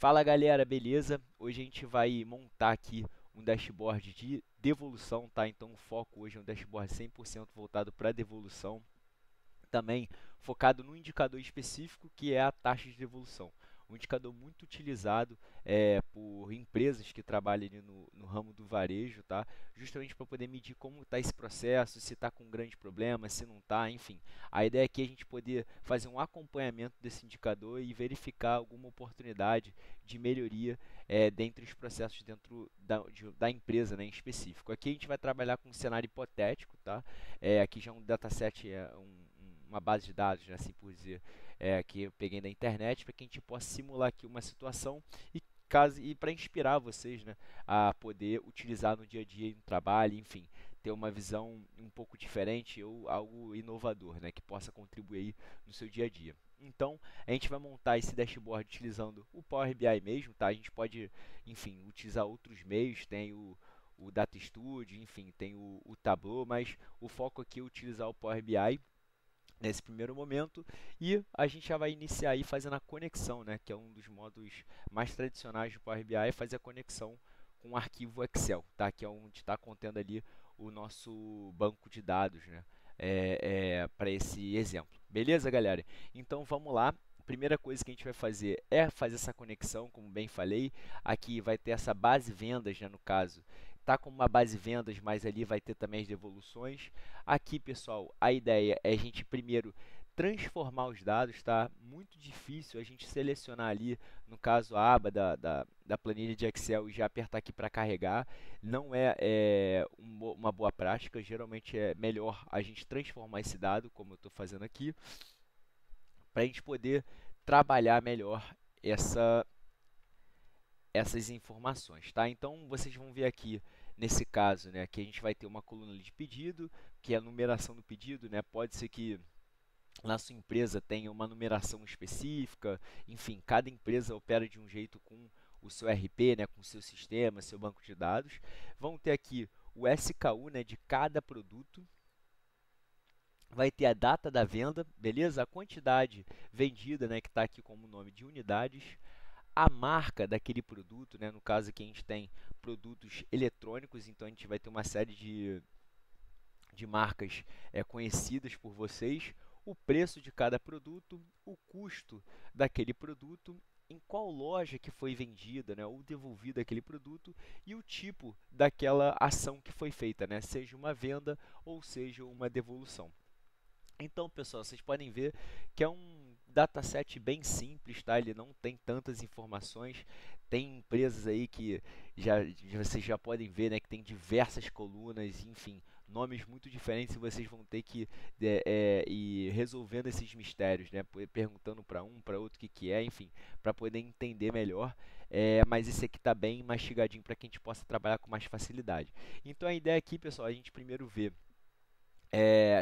Fala galera, beleza? Hoje a gente vai montar aqui um dashboard de devolução, tá? Então o foco hoje é um dashboard 100% voltado para devolução, também focado no indicador específico que é a taxa de devolução. Um indicador muito utilizado por empresas que trabalham ali no ramo do varejo, tá? Justamente para poder medir como está esse processo, se está com um grande problema, se não está, enfim. A ideia aqui é a gente poder fazer um acompanhamento desse indicador e verificar alguma oportunidade de melhoria dentre os processos dentro da empresa, né, em específico. Aqui a gente vai trabalhar com um cenário hipotético, tá? Aqui já é um dataset, uma base de dados, né, assim por dizer, que eu peguei da internet para que a gente possa simular aqui uma situação e para inspirar vocês, né, a poder utilizar no dia a dia no trabalho, enfim, ter uma visão um pouco diferente ou algo inovador, né, que possa contribuir no seu dia a dia. Então, a gente vai montar esse dashboard utilizando o Power BI mesmo, tá? A gente pode, enfim, utilizar outros meios, tem o Data Studio, enfim, tem o Tableau, mas o foco aqui é utilizar o Power BI nesse primeiro momento e a gente já vai iniciar aí fazendo a conexão, né, que é um dos modos mais tradicionais do Power BI, fazer a conexão com o arquivo Excel, tá, que é onde está contendo ali o nosso banco de dados, né, para esse exemplo. Beleza, galera? Então vamos lá. A primeira coisa que a gente vai fazer é fazer essa conexão, como bem falei. Aqui vai ter essa base vendas, né, no caso. Tá como uma base vendas, mas ali vai ter também as devoluções. Aqui, pessoal, a ideia é a gente primeiro transformar os dados, tá? Muito difícil a gente selecionar ali, no caso, a aba da planilha de Excel e já apertar aqui para carregar. Não uma boa prática, geralmente é melhor a gente transformar esse dado, como eu estou fazendo aqui, para a gente poder trabalhar melhor essas informações, tá? Então vocês vão ver aqui nesse caso, né, que a gente vai ter uma coluna de pedido, que é a numeração do pedido, né? Pode ser que na sua empresa tenha uma numeração específica, enfim, cada empresa opera de um jeito com o seu RP, né, com o seu sistema, seu banco de dados. Vão ter aqui o SKU, né, de cada produto. Vai ter a data da venda, beleza? A quantidade vendida, né, que está aqui como nome de unidades, a marca daquele produto, né? No caso aqui a gente tem produtos eletrônicos, então a gente vai ter uma série de marcas conhecidas por vocês, o preço de cada produto, o custo daquele produto, em qual loja que foi vendida, né, ou devolvido aquele produto e o tipo daquela ação que foi feita, né, seja uma venda ou seja uma devolução. Então, pessoal, vocês podem ver que é um dataset bem simples, tá? Ele não tem tantas informações. Tem empresas aí que vocês já podem ver, né, que tem diversas colunas, enfim, nomes muito diferentes e vocês vão ter que ir resolvendo esses mistérios, né? Perguntando para um, para outro o que é, enfim, para poder entender melhor. Mas esse aqui está bem mastigadinho para que a gente possa trabalhar com mais facilidade. Então, a ideia aqui, pessoal, é a gente primeiro ver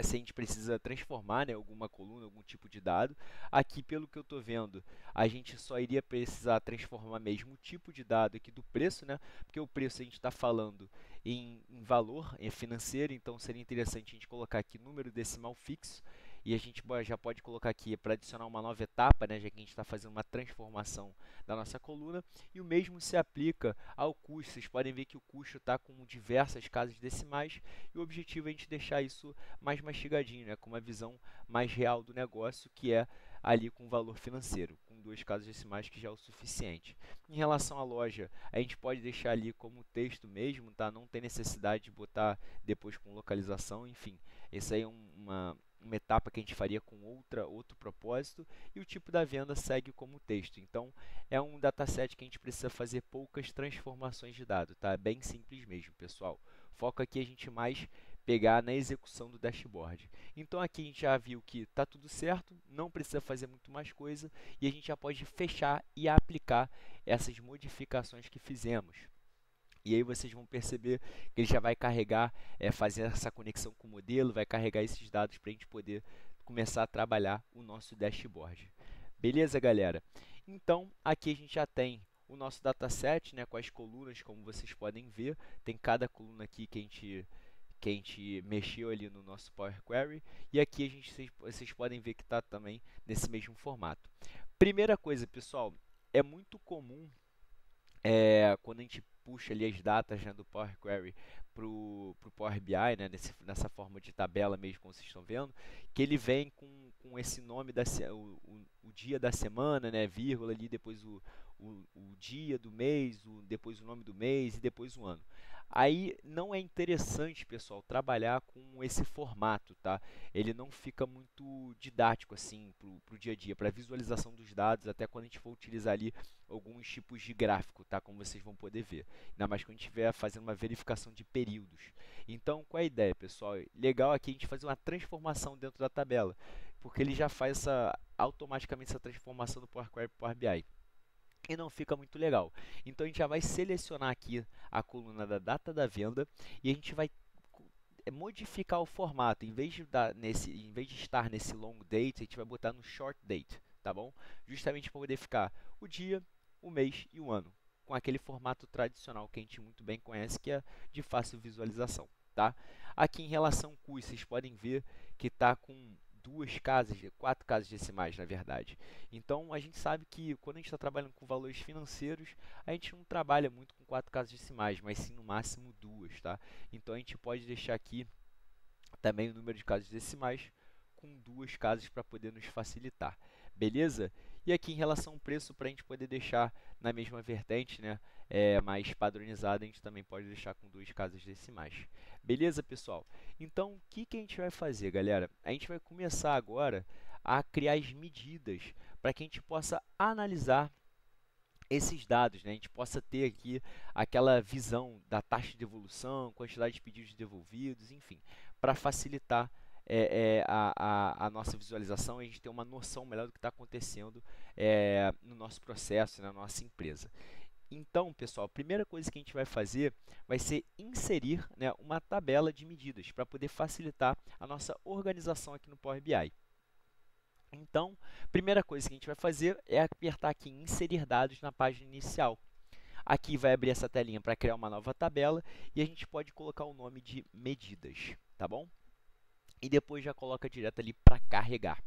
se a gente precisa transformar, né, alguma coluna, algum tipo de dado. Aqui, pelo que eu estou vendo, a gente só iria precisar transformar mesmo o tipo de dado aqui do preço, né, porque o preço a gente está falando em valor financeiro, então seria interessante a gente colocar aqui número decimal fixo, e a gente já pode colocar aqui para adicionar uma nova etapa, né, já que a gente está fazendo uma transformação da nossa coluna, e o mesmo se aplica ao custo. Vocês podem ver que o custo está com diversas casas decimais, e o objetivo é a gente deixar isso mais mastigadinho, né, com uma visão mais real do negócio, que é ali com valor financeiro, com duas casas decimais que já é o suficiente. Em relação à loja, a gente pode deixar ali como texto mesmo, tá? Não tem necessidade de botar depois com localização, enfim. Essa aí é uma etapa que a gente faria com outro propósito, e o tipo da venda segue como texto. Então, é um dataset que a gente precisa fazer poucas transformações de dado, tá? É bem simples mesmo, pessoal. Foco aqui a gente mais pegar na execução do dashboard. Então aqui a gente já viu que está tudo certo, não precisa fazer muito mais coisa e a gente já pode fechar e aplicar essas modificações que fizemos. E aí vocês vão perceber que ele já vai carregar, fazer essa conexão com o modelo, vai carregar esses dados para a gente poder começar a trabalhar o nosso dashboard. Beleza, galera? Então, aqui a gente já tem o nosso dataset, né, com as colunas, como vocês podem ver. Tem cada coluna aqui que a gente mexeu ali no nosso Power Query, e aqui vocês podem ver que está também nesse mesmo formato. Primeira coisa, pessoal, é muito comum quando a gente puxa ali as datas, né, do Power Query para o Power BI, né, nessa forma de tabela mesmo, como vocês estão vendo, que ele vem com esse nome, o dia da semana, né, vírgula ali, depois o dia do mês, depois o nome do mês e depois o ano. Aí não é interessante, pessoal, trabalhar com esse formato, tá? Ele não fica muito didático assim para o dia a dia, para a visualização dos dados, até quando a gente for utilizar ali alguns tipos de gráfico, tá? Como vocês vão poder ver. Ainda mais quando a gente estiver fazendo uma verificação de períodos. Então, qual é a ideia, pessoal? Legal aqui a gente fazer uma transformação dentro da tabela, porque ele já faz automaticamente essa transformação do Power Query para o Power BI. E não fica muito legal. Então, a gente já vai selecionar aqui a coluna da data da venda e a gente vai modificar o formato. Em vez de estar nesse long date, a gente vai botar no short date, tá bom? Justamente para poder ficar o dia, o mês e o ano, com aquele formato tradicional que a gente muito bem conhece, que é de fácil visualização, tá? Aqui em relação ao CUS, vocês podem ver que está com quatro casas decimais, na verdade. Então, a gente sabe que quando a gente está trabalhando com valores financeiros, a gente não trabalha muito com quatro casas decimais, mas sim no máximo duas, tá? Então, a gente pode deixar aqui também o número de casas decimais com duas casas para poder nos facilitar, beleza? E aqui em relação ao preço, para a gente poder deixar na mesma vertente, né, mais padronizada, a gente também pode deixar com duas casas decimais. Beleza, pessoal? Então, o que a gente vai fazer, galera? A gente vai começar agora a criar as medidas para que a gente possa analisar esses dados, né? A gente possa ter aqui aquela visão da taxa de devolução, quantidade de pedidos devolvidos, enfim, para facilitar a nossa visualização e a gente ter uma noção melhor do que está acontecendo no nosso processo, na nossa empresa. Então, pessoal, a primeira coisa que a gente vai fazer vai ser inserir, né, uma tabela de medidas para poder facilitar a nossa organização aqui no Power BI. Então, a primeira coisa que a gente vai fazer é apertar aqui em inserir dados na página inicial. Aqui vai abrir essa telinha para criar uma nova tabela e a gente pode colocar o nome de medidas, tá bom? E depois já coloca direto ali para carregar.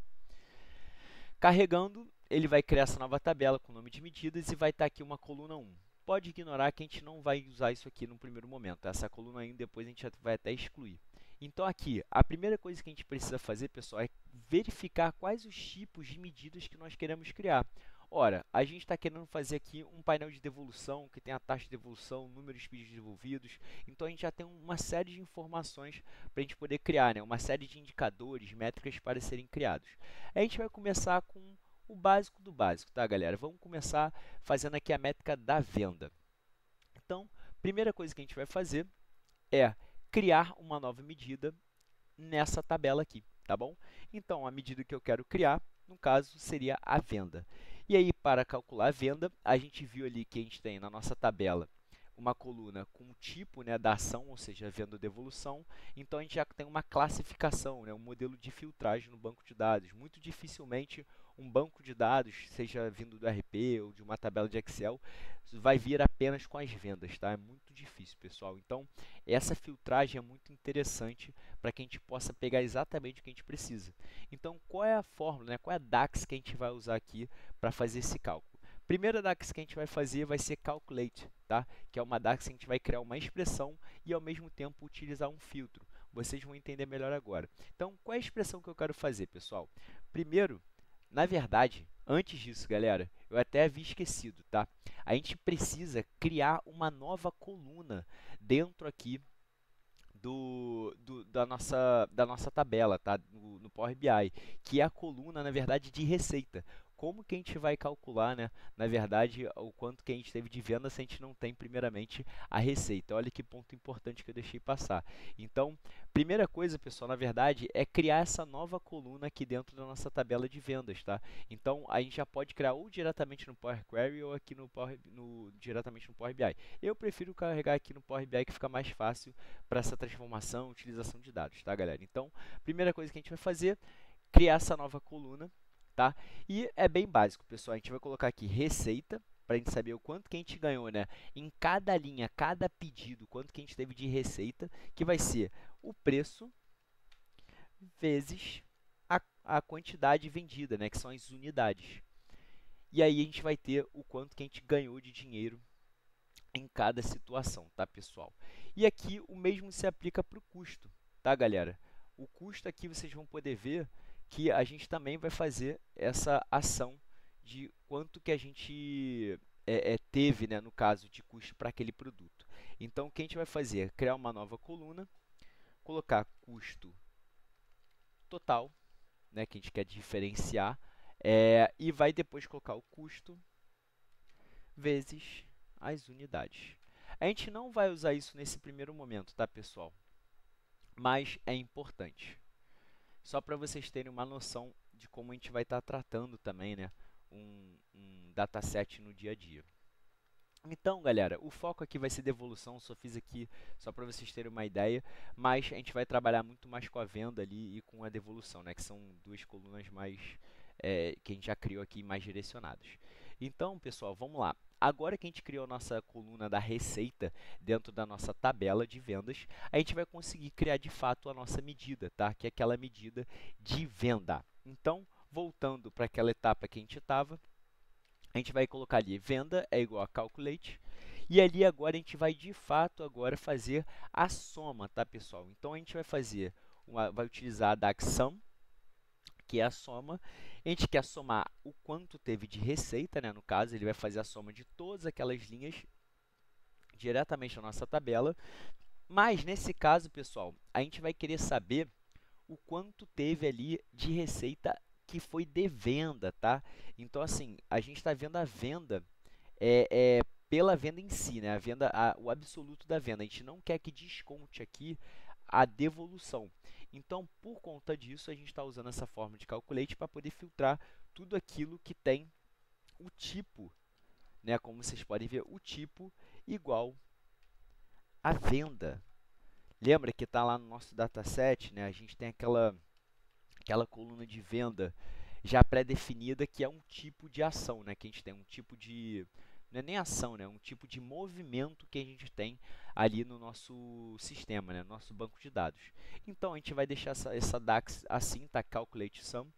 Carregando, ele vai criar essa nova tabela com o nome de medidas e vai estar aqui uma coluna 1. Pode ignorar que a gente não vai usar isso aqui no primeiro momento. Essa coluna 1 depois a gente vai até excluir. Então aqui, a primeira coisa que a gente precisa fazer, pessoal, é verificar quais os tipos de medidas que nós queremos criar. Ora, a gente está querendo fazer aqui um painel de devolução, que tem a taxa de devolução, número de pedidos devolvidos. Então, a gente já tem uma série de informações para a gente poder criar, né? Uma série de indicadores, métricas para serem criados. A gente vai começar com o básico do básico, tá, galera? Vamos começar fazendo aqui a métrica da venda. Então, primeira coisa que a gente vai fazer é criar uma nova medida nessa tabela aqui, tá bom? Então, a medida que eu quero criar, no caso, seria a venda. E aí, para calcular a venda, a gente viu ali que a gente tem na nossa tabela uma coluna com o tipo, né, da ação, ou seja, venda ou devolução. Então, a gente já tem uma classificação, né, um modelo de filtragem no banco de dados. Muito dificilmente um banco de dados, seja vindo do RP ou de uma tabela de Excel, vai vir apenas com as vendas, tá? É muito difícil, pessoal. Então, essa filtragem é muito interessante para que a gente possa pegar exatamente o que a gente precisa. Então, qual é a fórmula, né? Qual é a DAX que a gente vai usar aqui para fazer esse cálculo? Primeira DAX que a gente vai fazer vai ser Calculate, tá? Que é uma DAX que a gente vai criar uma expressão e, ao mesmo tempo, utilizar um filtro. Vocês vão entender melhor agora. Então, qual é a expressão que eu quero fazer, pessoal? Primeiro, na verdade, antes disso, galera, eu até havia esquecido, tá? A gente precisa criar uma nova coluna dentro aqui da nossa tabela, tá? No Power BI, que é a coluna, na verdade, de receita. Como que a gente vai calcular, né, na verdade, o quanto que a gente teve de venda se a gente não tem, primeiramente, a receita? Olha que ponto importante que eu deixei passar. Então, primeira coisa, pessoal, na verdade, é criar essa nova coluna aqui dentro da nossa tabela de vendas, tá? Então, a gente já pode criar ou diretamente no Power Query ou aqui diretamente no Power BI. Eu prefiro carregar aqui no Power BI que fica mais fácil para essa transformação, utilização de dados, tá, galera? Então, primeira coisa que a gente vai fazer, criar essa nova coluna, tá? E é bem básico, pessoal. A gente vai colocar aqui receita, para a gente saber o quanto que a gente ganhou, né? Em cada linha, cada pedido, quanto que a gente teve de receita, que vai ser o preço vezes a quantidade vendida, né? Que são as unidades. E aí a gente vai ter o quanto que a gente ganhou de dinheiro em cada situação, tá, pessoal? E aqui o mesmo se aplica para o custo, tá, galera? O custo aqui vocês vão poder ver que a gente também vai fazer essa ação de quanto que a gente teve, né, no caso de custo para aquele produto. Então, o que a gente vai fazer? Criar uma nova coluna, colocar custo total, né, que a gente quer diferenciar, e vai depois colocar o custo vezes as unidades. A gente não vai usar isso nesse primeiro momento, tá, pessoal? Mas é importante. Só para vocês terem uma noção de como a gente vai estar tratando também, né, um dataset no dia a dia. Então, galera, o foco aqui vai ser devolução, só fiz aqui só para vocês terem uma ideia, mas a gente vai trabalhar muito mais com a venda ali e com a devolução, né, que são duas colunas mais que a gente já criou aqui mais direcionadas. Então, pessoal, vamos lá. Agora que a gente criou a nossa coluna da receita dentro da nossa tabela de vendas, a gente vai conseguir criar de fato a nossa medida, tá? Que é aquela medida de venda. Então, voltando para aquela etapa que a gente estava, a gente vai colocar ali venda é igual a calculate, e ali agora a gente vai de fato agora fazer a soma, tá, pessoal? Então a gente vai fazer vai utilizar a DAX Sum, que é a soma. A gente quer somar o quanto teve de receita, né? No caso, ele vai fazer a soma de todas aquelas linhas diretamente na nossa tabela. Mas nesse caso, pessoal, a gente vai querer saber o quanto teve ali de receita que foi de venda, tá? Então, assim, a gente está vendo a venda pela venda em si, né? A venda, o absoluto da venda. A gente não quer que desconte aqui a devolução. Então, por conta disso, a gente está usando essa forma de calculate para poder filtrar tudo aquilo que tem o tipo, né? Como vocês podem ver, o tipo igual a venda. Lembra que está lá no nosso dataset, né? A gente tem aquela coluna de venda já pré-definida que é um tipo de ação, né? Que a gente tem um tipo de... Não é nem ação, né? Um tipo de movimento que a gente tem ali no nosso sistema, né? No nosso banco de dados. Então, a gente vai deixar essa DAX assim, tá? Calculate sum,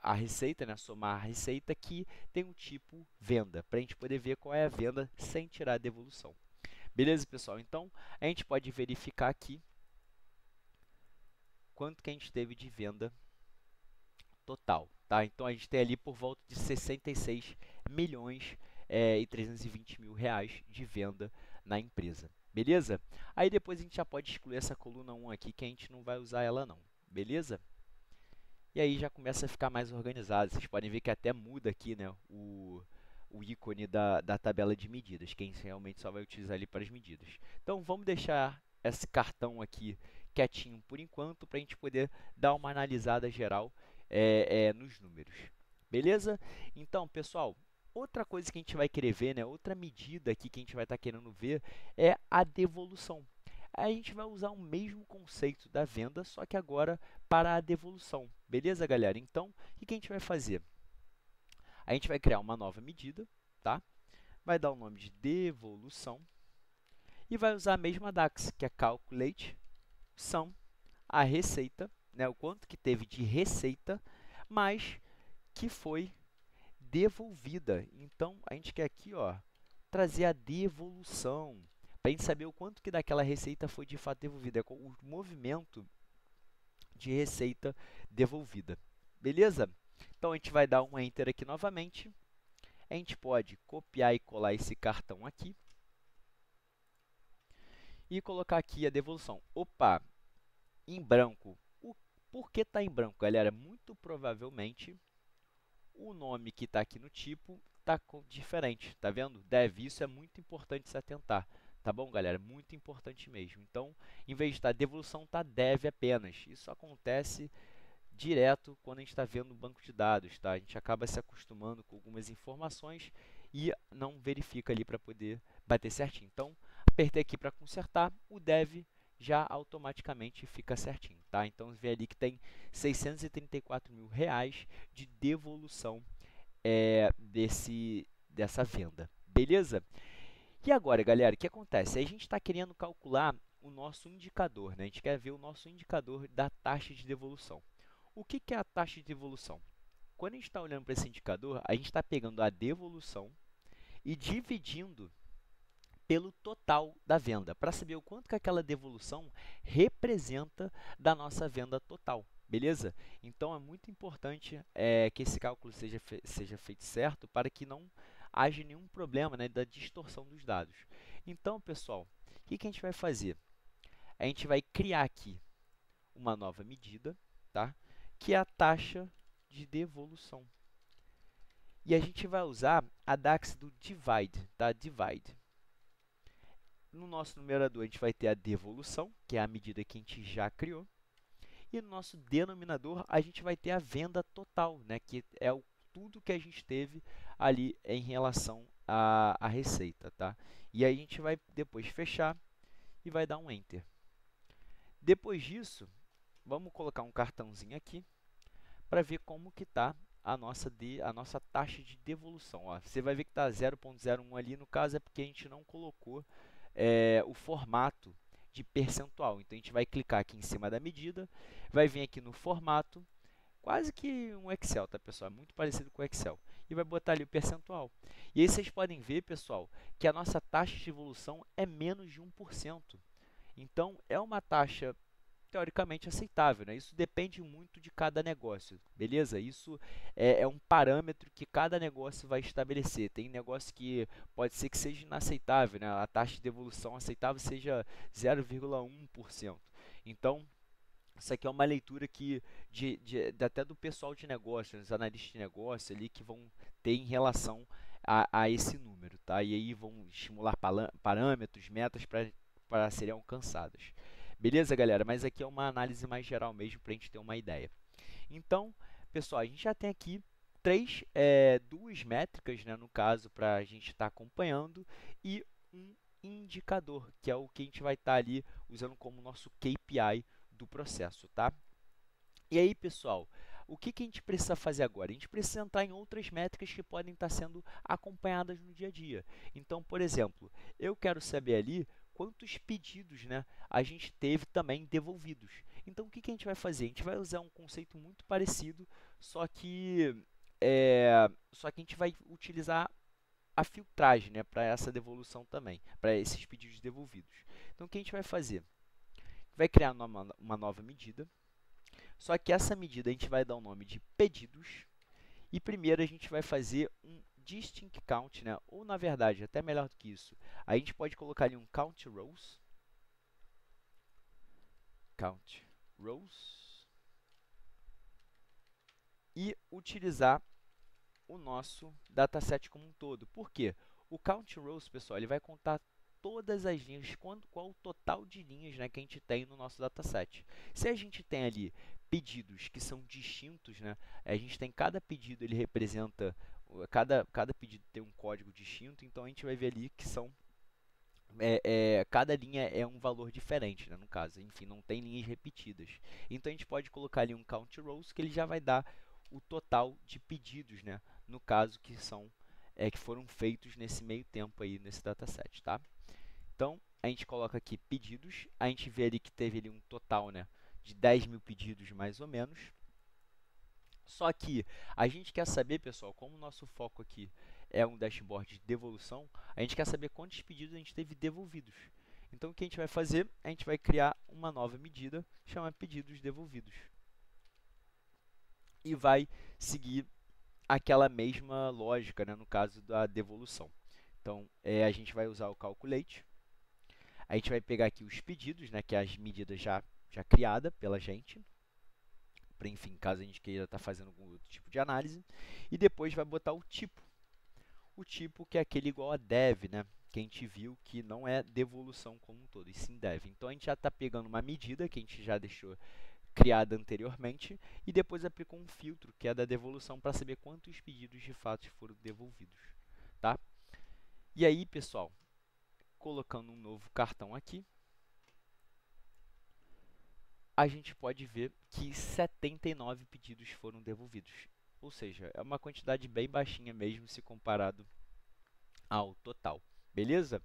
a receita, né? Somar a receita que tem um tipo venda, para a gente poder ver qual é a venda sem tirar a devolução. Beleza, pessoal? Então, a gente pode verificar aqui quanto que a gente teve de venda total, tá? Então, a gente tem ali por volta de 66 milhões e 320 mil reais de venda na empresa, beleza? Aí depois a gente já pode excluir essa coluna 1 aqui, que a gente não vai usar ela não, beleza? E aí já começa a ficar mais organizado. Vocês podem ver que até muda aqui, né, o ícone da tabela de medidas, quem realmente só vai utilizar ali para as medidas. Então, vamos deixar esse cartão aqui quietinho por enquanto, para a gente poder dar uma analisada geral nos números. Beleza? Então, pessoal, outra coisa que a gente vai querer ver, né, outra medida aqui que a gente vai estar querendo ver é a devolução. Aí a gente vai usar o mesmo conceito da venda, só que agora para a devolução. Beleza, galera? Então, o que a gente vai fazer? A gente vai criar uma nova medida, tá? Vai dar o nome de devolução e vai usar a mesma DAX, que é calculate sum, a receita, né, o quanto que teve de receita, mas que foi devolvida. Então, a gente quer aqui, ó, trazer a devolução, para a gente saber o quanto que daquela receita foi de fato devolvida, é o movimento de receita devolvida. Beleza? Então, a gente vai dar um Enter aqui novamente. A gente pode copiar e colar esse cartão aqui e colocar aqui a devolução. Opa, em branco. Por que está em branco, galera? Muito provavelmente o nome que está aqui no tipo está diferente, tá vendo? Deve, isso é muito importante se atentar, tá bom, galera? Muito importante mesmo. Então, em vez de estar devolução, está deve apenas. Isso acontece direto quando a gente está vendo o banco de dados, tá? A gente acaba se acostumando com algumas informações e não verifica ali para poder bater certinho. Então, apertei aqui para consertar, o deve já automaticamente fica certinho, tá? Então, vê ali que tem 634 mil reais de devolução dessa venda, beleza? E agora, galera, o que acontece? A gente está querendo calcular o nosso indicador, né? A gente quer ver o nosso indicador da taxa de devolução. O que é a taxa de devolução? quando a gente está olhando para esse indicador, a gente está pegando a devolução e dividindo pelo total da venda, para saber o quanto que aquela devolução representa da nossa venda total, beleza? Então, é muito importante que esse cálculo seja feito certo para que não haja nenhum problema, né, da distorção dos dados. Então, pessoal, o que a gente vai fazer? A gente vai criar aqui uma nova medida, tá? Que é a taxa de devolução. E a gente vai usar a DAX do divide, tá? Divide. No nosso numerador, a gente vai ter a devolução, que é a medida que a gente já criou. E no nosso denominador, a gente vai ter a venda total, né? Que é tudo que a gente teve ali em relação à receita, tá? E aí a gente vai depois fechar e vai dar um Enter. Depois disso, vamos colocar um cartãozinho aqui para ver como que está a nossa taxa de devolução. Ó, você vai ver que está 0,01 ali, no caso é porque a gente não colocou o formato de percentual. Então, a gente vai clicar aqui em cima da medida, vai vir aqui no formato, quase que um Excel, tá, pessoal? É muito parecido com o Excel. E vai botar ali o percentual. E aí vocês podem ver, pessoal, que a nossa taxa de devolução é menos de 1%. Então, é uma taxa teoricamente aceitável, né? Isso depende muito de cada negócio, beleza? Isso é um parâmetro que cada negócio vai estabelecer. Tem negócio que pode ser que seja inaceitável, né? A taxa de devolução aceitável seja 0,1%. Então, isso aqui é uma leitura que até do pessoal de negócio, os analistas de negócio ali que vão ter em relação a esse número, tá? E aí vão estimular parâmetros, metas para serem alcançadas. Beleza, galera? Mas aqui é uma análise mais geral mesmo para a gente ter uma ideia. Então, pessoal, a gente já tem aqui duas métricas, né, no caso, para a gente estar acompanhando e um indicador, que é o que a gente vai estar ali usando como nosso KPI do processo, tá? E aí, pessoal, o que a gente precisa fazer agora? A gente precisa entrar em outras métricas que podem estar sendo acompanhadas no dia a dia. Então, por exemplo, eu quero saber ali quantos pedidos, né, a gente teve também devolvidos. Então, o que a gente vai fazer? A gente vai usar um conceito muito parecido, só que a gente vai utilizar a filtragem, né, para essa devolução também, para esses pedidos devolvidos. Então, o que a gente vai fazer? Vai criar uma nova medida, só que essa medida a gente vai dar o nome de pedidos e primeiro a gente vai fazer um distinct count, né? Ou na verdade, até melhor do que isso, a gente pode colocar ali um count rows e utilizar o nosso dataset como um todo. Por quê? O count rows, pessoal, ele vai contar todas as linhas, qual o total de linhas, né, que a gente tem no nosso dataset. Se a gente tem ali pedidos que são distintos, né, a gente tem cada pedido, ele representa, cada pedido tem um código distinto, então a gente vai ver ali que são cada linha é um valor diferente, né, no caso, enfim, não tem linhas repetidas. Então a gente pode colocar ali um count rows que ele já vai dar o total de pedidos, né, no caso que foram feitos nesse meio tempo aí nesse dataset, tá? Então a gente coloca aqui pedidos, a gente vê ali que teve ali um total, né, de 10.000 pedidos mais ou menos. Só que a gente quer saber, pessoal, como o nosso foco aqui é um dashboard de devolução, a gente quer saber quantos pedidos a gente teve devolvidos. Então, o que a gente vai fazer? A gente vai criar uma nova medida, chama pedidos devolvidos. E vai seguir aquela mesma lógica, né, no caso da devolução. Então, a gente vai usar o calculate, a gente vai pegar aqui os pedidos, né, que é as medidas já criadas pela gente, para, enfim, caso a gente queira estar fazendo algum outro tipo de análise, e depois vai botar o tipo que é aquele igual a dev, né, que a gente viu que não é devolução como um todo, e sim dev. Então, a gente já está pegando uma medida que a gente já deixou criada anteriormente e depois aplicou um filtro, que é da devolução, para saber quantos pedidos de fato foram devolvidos, tá? E aí, pessoal, colocando um novo cartão aqui, a gente pode ver que 79 pedidos foram devolvidos. Ou seja, é uma quantidade bem baixinha mesmo se comparado ao total. Beleza?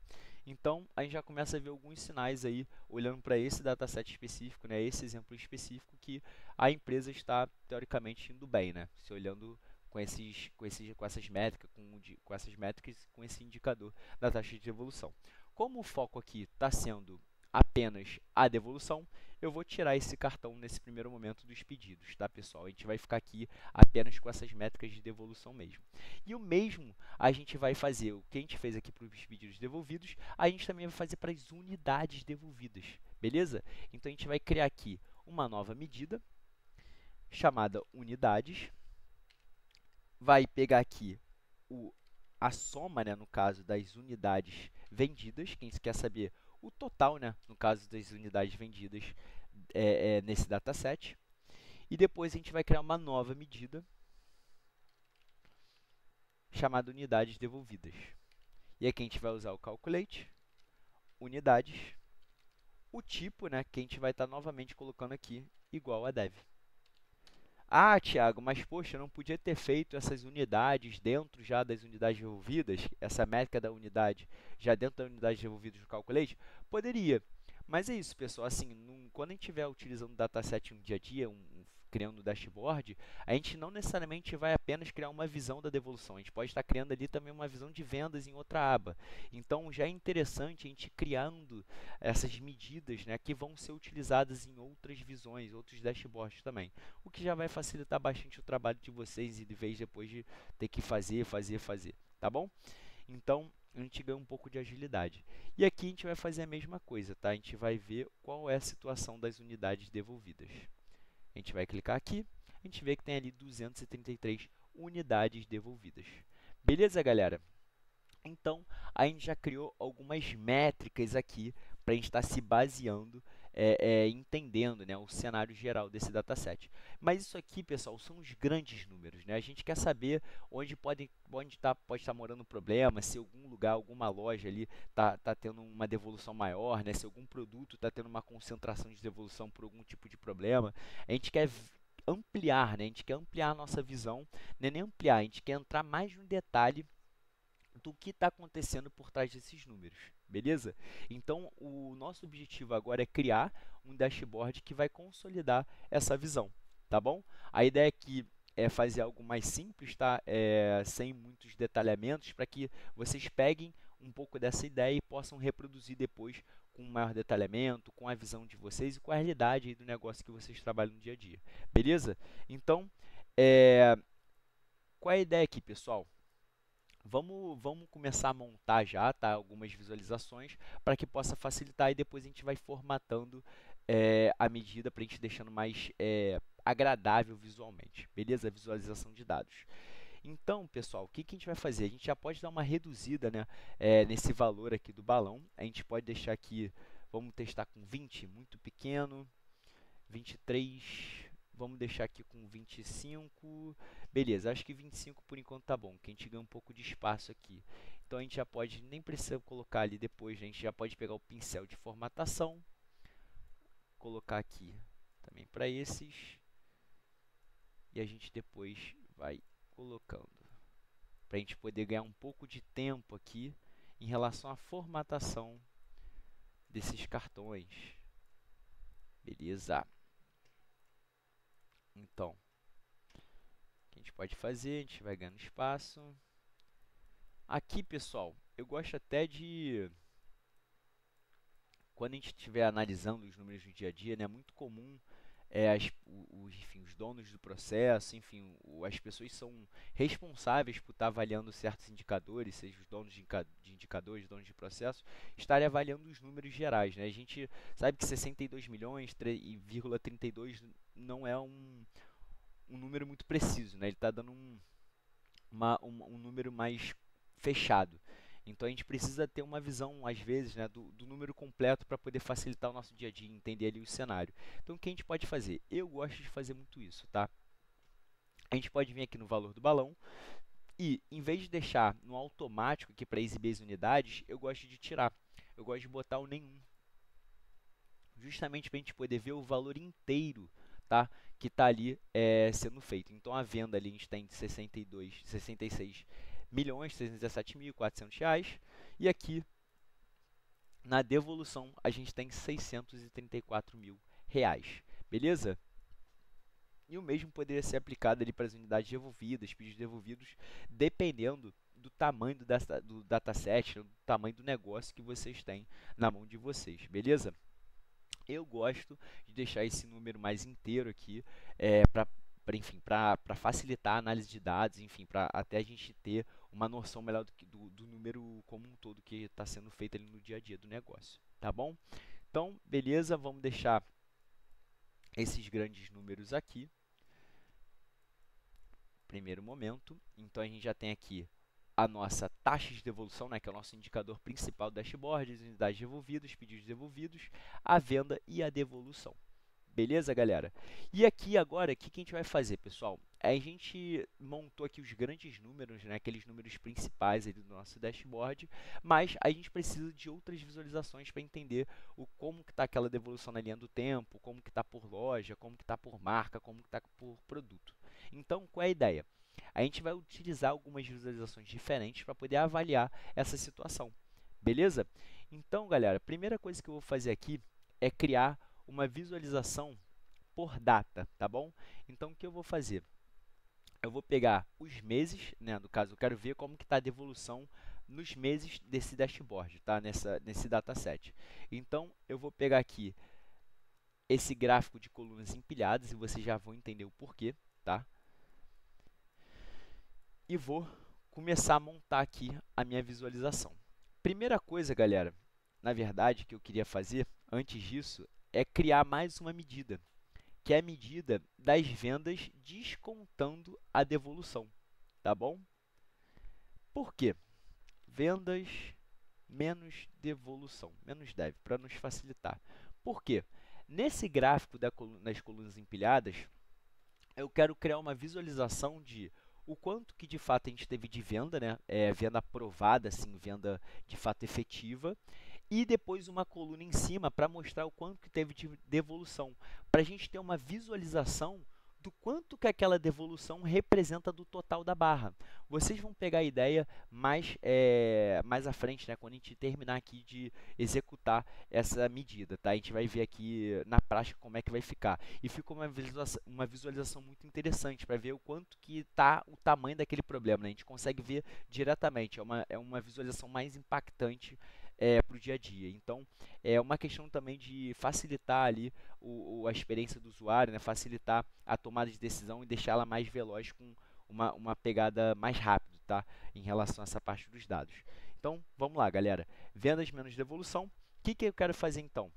Então, a gente já começa a ver alguns sinais aí, olhando para esse dataset específico, né, esse exemplo específico, que a empresa está, teoricamente, indo bem, né, se olhando com essas métricas, com essas métricas, com esse indicador da taxa de devolução. Como o foco aqui está sendo apenas a devolução, eu vou tirar esse cartão nesse primeiro momento dos pedidos, tá, pessoal? A gente vai ficar aqui apenas com essas métricas de devolução mesmo. E o mesmo a gente vai fazer, o que a gente fez aqui para os pedidos devolvidos, a gente também vai fazer para as unidades devolvidas, beleza? Então, a gente vai criar aqui uma nova medida chamada unidades, vai pegar aqui a soma, né, no caso das unidades vendidas, quem quer saber o total, né, no caso das unidades vendidas nesse dataset. E depois a gente vai criar uma nova medida chamada unidades devolvidas. E aqui a gente vai usar o calculate, unidades, o tipo, né, que a gente vai estar novamente colocando aqui, igual a dev. Ah, Thiago, mas poxa, eu não podia ter feito essas unidades dentro já das unidades devolvidas, essa métrica da unidade já dentro da unidade devolvidas no Calculate? Poderia, mas é isso, pessoal, assim, quando a gente estiver utilizando o dataset no dia a dia, criando um dashboard, a gente não necessariamente vai apenas criar uma visão da devolução, a gente pode estar criando ali também uma visão de vendas em outra aba. Então, já é interessante a gente criando essas medidas, né, que vão ser utilizadas em outras visões, outros dashboards também, o que já vai facilitar bastante o trabalho de vocês e de vez depois de ter que fazer, tá bom? Então, a gente ganha um pouco de agilidade. E aqui a gente vai fazer a mesma coisa, tá? A gente vai ver qual é a situação das unidades devolvidas. A gente vai clicar aqui, a gente vê que tem ali 233 unidades devolvidas. Beleza, galera? Então, a gente já criou algumas métricas aqui para a gente estar se baseando, entendendo, né, o cenário geral desse dataset. Mas isso aqui, pessoal, são os grandes números, né? A gente quer saber onde pode estar morando o problema, se algum lugar, alguma loja ali está tendo uma devolução maior, né? Se algum produto está tendo uma concentração de devolução por algum tipo de problema. A gente quer ampliar, né? A gente quer ampliar a nossa visão, não é nem ampliar, a gente quer entrar mais no detalhe do que está acontecendo por trás desses números, beleza? Então, o nosso objetivo agora é criar um dashboard que vai consolidar essa visão, tá bom? A ideia aqui é fazer algo mais simples, tá? Sem muitos detalhamentos, para que vocês peguem um pouco dessa ideia e possam reproduzir depois com maior detalhamento, com a visão de vocês e com a realidade aí do negócio que vocês trabalham no dia a dia, beleza? Então, qual é a ideia aqui, pessoal? Vamos começar a montar já, tá? Algumas visualizações para que possa facilitar e depois a gente vai formatando a medida para a gente deixando mais agradável visualmente, beleza? A visualização de dados. Então, pessoal, o que a gente vai fazer? A gente já pode dar uma reduzida, né, nesse valor aqui do balão. A gente pode deixar aqui, vamos testar com 20, muito pequeno, 23, vamos deixar aqui com 25, beleza, acho que 25 por enquanto tá bom, que a gente ganha um pouco de espaço aqui. Então, a gente já pode, nem precisa colocar ali depois, a gente já pode pegar o pincel de formatação, colocar aqui também para esses, e a gente depois vai colocando, para a gente poder ganhar um pouco de tempo aqui em relação à formatação desses cartões, beleza? Então, o que a gente pode fazer, a gente vai ganhando espaço. Aqui, pessoal, eu gosto até de, quando a gente estiver analisando os números do dia a dia, né, é muito comum enfim, os donos do processo, enfim, as pessoas são responsáveis por estar avaliando certos indicadores, seja os donos de indicadores, donos de processo, estarem avaliando os números gerais, né? A gente sabe que 62 milhões e 32 não é um número muito preciso, né? Ele está dando um número mais fechado. Então, a gente precisa ter uma visão, às vezes, né, do número completo para poder facilitar o nosso dia a dia, entender ali o cenário. Então, o que a gente pode fazer? Eu gosto de fazer muito isso, tá? A gente pode vir aqui no valor do balão e, em vez de deixar no automático aqui para exibir as unidades, eu gosto de tirar. Eu gosto de botar o nenhum, justamente para a gente poder ver o valor inteiro, tá, que está ali sendo feito. Então, a venda ali a gente tem de 66 milhões, R$ 617.400, e aqui Na devolução, a gente tem R$ 634.000, beleza? E o mesmo poderia ser aplicado ali para as unidades devolvidas, pedidos devolvidos, dependendo do tamanho do dataset, do tamanho do negócio que vocês têm na mão de vocês, beleza? Eu gosto de deixar esse número mais inteiro aqui, enfim, para facilitar a análise de dados, enfim, para até a gente ter uma noção melhor do número como um todo que está sendo feito ali no dia a dia do negócio, tá bom? Então, beleza, vamos deixar esses grandes números aqui, primeiro momento. Então, a gente já tem aqui a nossa taxa de devolução, né, que é o nosso indicador principal do dashboard, as unidades devolvidas, pedidos devolvidos, a venda e a devolução. Beleza, galera? E aqui agora, o que a gente vai fazer, pessoal? A gente montou aqui os grandes números, né, aqueles números principais ali do nosso dashboard, mas a gente precisa de outras visualizações para entender como que está aquela devolução na linha do tempo, como que está por loja, como que está por marca, como que está por produto. Então, qual é a ideia? A gente vai utilizar algumas visualizações diferentes para poder avaliar essa situação. Beleza? Então, galera, a primeira coisa que eu vou fazer aqui é criar uma visualização por data, tá bom? Então, o que eu vou fazer? Eu vou pegar os meses, né? No caso, eu quero ver como que está a devolução nos meses desse dashboard, tá? Nesse dataset. Então, eu vou pegar aqui esse gráfico de colunas empilhadas e vocês já vão entender o porquê, tá? E vou começar a montar aqui a minha visualização. Primeira coisa, galera, na verdade, que eu queria fazer antes disso é criar mais uma medida, que é a medida das vendas descontando a devolução, tá bom? Por quê? Vendas menos devolução, menos deve, para nos facilitar. Por quê? Nesse gráfico das colunas empilhadas, eu quero criar uma visualização de o quanto que de fato a gente teve de venda, né? Venda aprovada, assim, venda de fato efetiva, e depois uma coluna em cima para mostrar o quanto que teve de devolução, para a gente ter uma visualização do quanto que aquela devolução representa do total da barra. Vocês vão pegar a ideia mais à frente, né, quando a gente terminar aqui de executar essa medida, tá? A gente vai ver aqui na prática como é que vai ficar. E ficou uma visualização muito interessante para ver o quanto que está o tamanho daquele problema, né? A gente consegue ver diretamente, é uma visualização mais impactante para o dia a dia. Então, é uma questão também de facilitar ali a experiência do usuário, né? Facilitar a tomada de decisão e deixá-la mais veloz com uma pegada mais rápida, tá? Em relação a essa parte dos dados. Então, vamos lá, galera. Vendas menos devolução. O que eu quero fazer, então?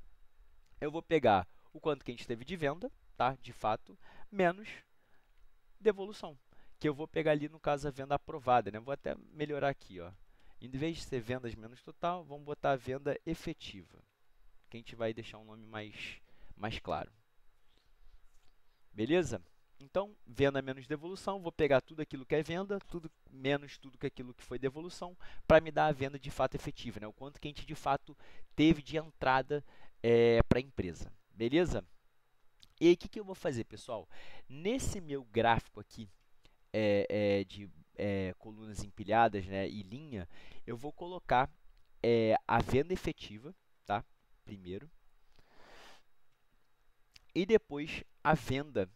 Eu vou pegar o quanto que a gente teve de venda, tá? De fato, menos devolução, que eu vou pegar ali, no caso, a venda aprovada, né? Vou até melhorar aqui, ó. Em vez de ser vendas menos total, vamos botar a venda efetiva, que a gente vai deixar um nome mais claro. Beleza? Então, venda menos devolução, vou pegar tudo aquilo que é venda, tudo menos tudo aquilo que foi devolução, para me dar a venda de fato efetiva, né? O quanto que a gente de fato teve de entrada para a empresa. Beleza? E aí, o que eu vou fazer, pessoal? Nesse meu gráfico aqui de colunas empilhadas, né, e linha, eu vou colocar a venda efetiva, tá? Primeiro. E depois a venda,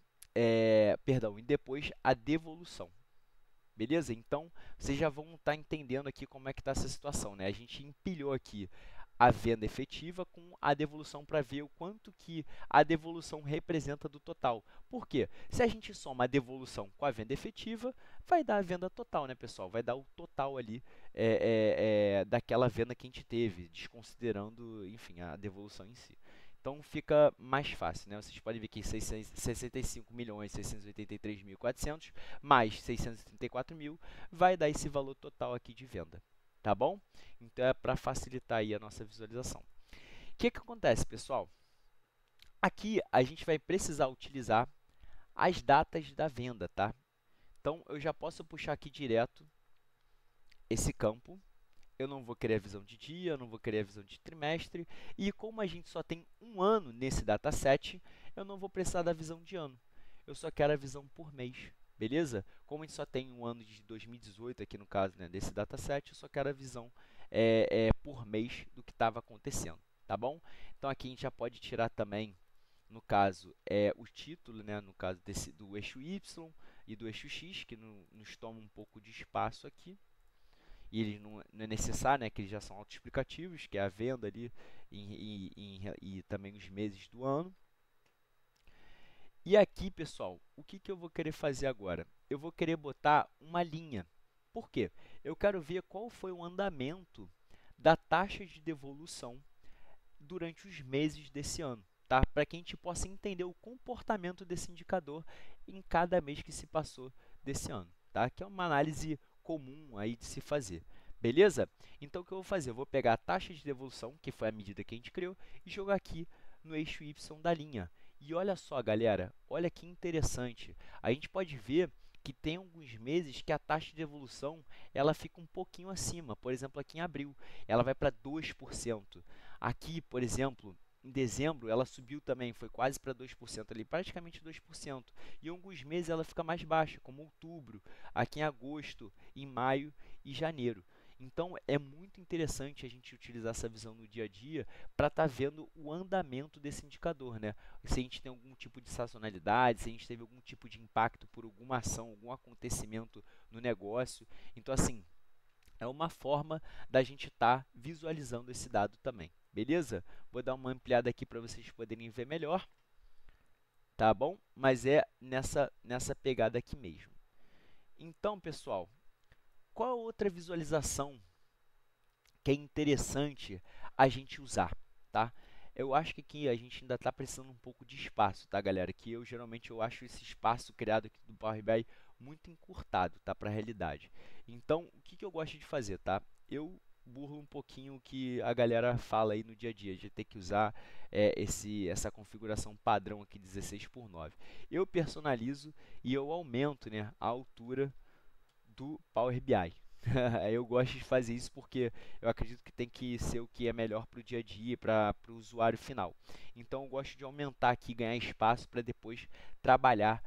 perdão, e depois a devolução. Beleza? Então, vocês já vão estar entendendo aqui como é que está essa situação, né? A gente empilhou aqui a venda efetiva com a devolução para ver o quanto que a devolução representa do total. Por quê? Se a gente soma a devolução com a venda efetiva, vai dar a venda total, né, pessoal? Vai dar o total ali daquela venda que a gente teve, desconsiderando, enfim, a devolução em si. Então fica mais fácil, né? Vocês podem ver que 65.683.400 mais 634 mil vai dar esse valor total aqui de venda, tá bom? Então é para facilitar aí a nossa visualização. O que acontece, pessoal? Aqui a gente vai precisar utilizar as datas da venda, tá? Então eu já posso puxar aqui direto esse campo. Eu não vou querer a visão de dia, eu não vou querer a visão de trimestre, e como a gente só tem um ano nesse dataset, eu não vou precisar da visão de ano, eu só quero a visão por mês, beleza? Como a gente só tem um ano de 2018 aqui no caso, né, desse dataset, eu só quero a visão por mês do que estava acontecendo, tá bom? Então aqui a gente já pode tirar também, no caso, o título, né, no caso do eixo Y e do eixo X, que nos toma um pouco de espaço aqui. E eles não é necessário, né, que eles já são autoexplicativos, que é a venda ali e também os meses do ano. E aqui, pessoal, o que eu vou querer fazer agora? Eu vou querer botar uma linha. Por quê? Eu quero ver qual foi o andamento da taxa de devolução durante os meses desse ano, tá? Para que a gente possa entender o comportamento desse indicador em cada mês que se passou desse ano, tá? Que é uma análise comum aí de se fazer. Beleza? Então, o que eu vou fazer? Eu vou pegar a taxa de devolução, que foi a medida que a gente criou, e jogar aqui no eixo Y da linha. E olha só, galera, olha que interessante. A gente pode ver que tem alguns meses que a taxa de devolução ela fica um pouquinho acima. Por exemplo, aqui em abril, ela vai para 2%. Aqui, por exemplo, em dezembro, ela subiu também, foi quase para 2% ali, praticamente 2%. E em alguns meses ela fica mais baixa, como outubro, aqui em agosto, em maio e janeiro. Então, é muito interessante a gente utilizar essa visão no dia a dia para estar vendo o andamento desse indicador, né? Se a gente tem algum tipo de sazonalidade, se a gente teve algum tipo de impacto por alguma ação, algum acontecimento no negócio. Então, assim, é uma forma da gente estar visualizando esse dado também, beleza? Vou dar uma ampliada aqui para vocês poderem ver melhor, tá bom? Mas é nessa pegada aqui mesmo. Então, pessoal, qual a outra visualização que é interessante a gente usar, tá? Eu acho que aqui a gente ainda está precisando um pouco de espaço, tá, galera? Que geralmente eu acho esse espaço criado aqui do Power BI muito encurtado, tá, para a realidade. Então, o que eu gosto de fazer, tá? Eu burlo um pouquinho o que a galera fala aí no dia a dia, de ter que usar essa configuração padrão aqui 16:9. Eu personalizo e eu aumento, né, a altura do Power BI. Eu gosto de fazer isso porque eu acredito que tem que ser o que é melhor para o dia a dia, para o usuário final. Então, eu gosto de aumentar aqui, ganhar espaço para depois trabalhar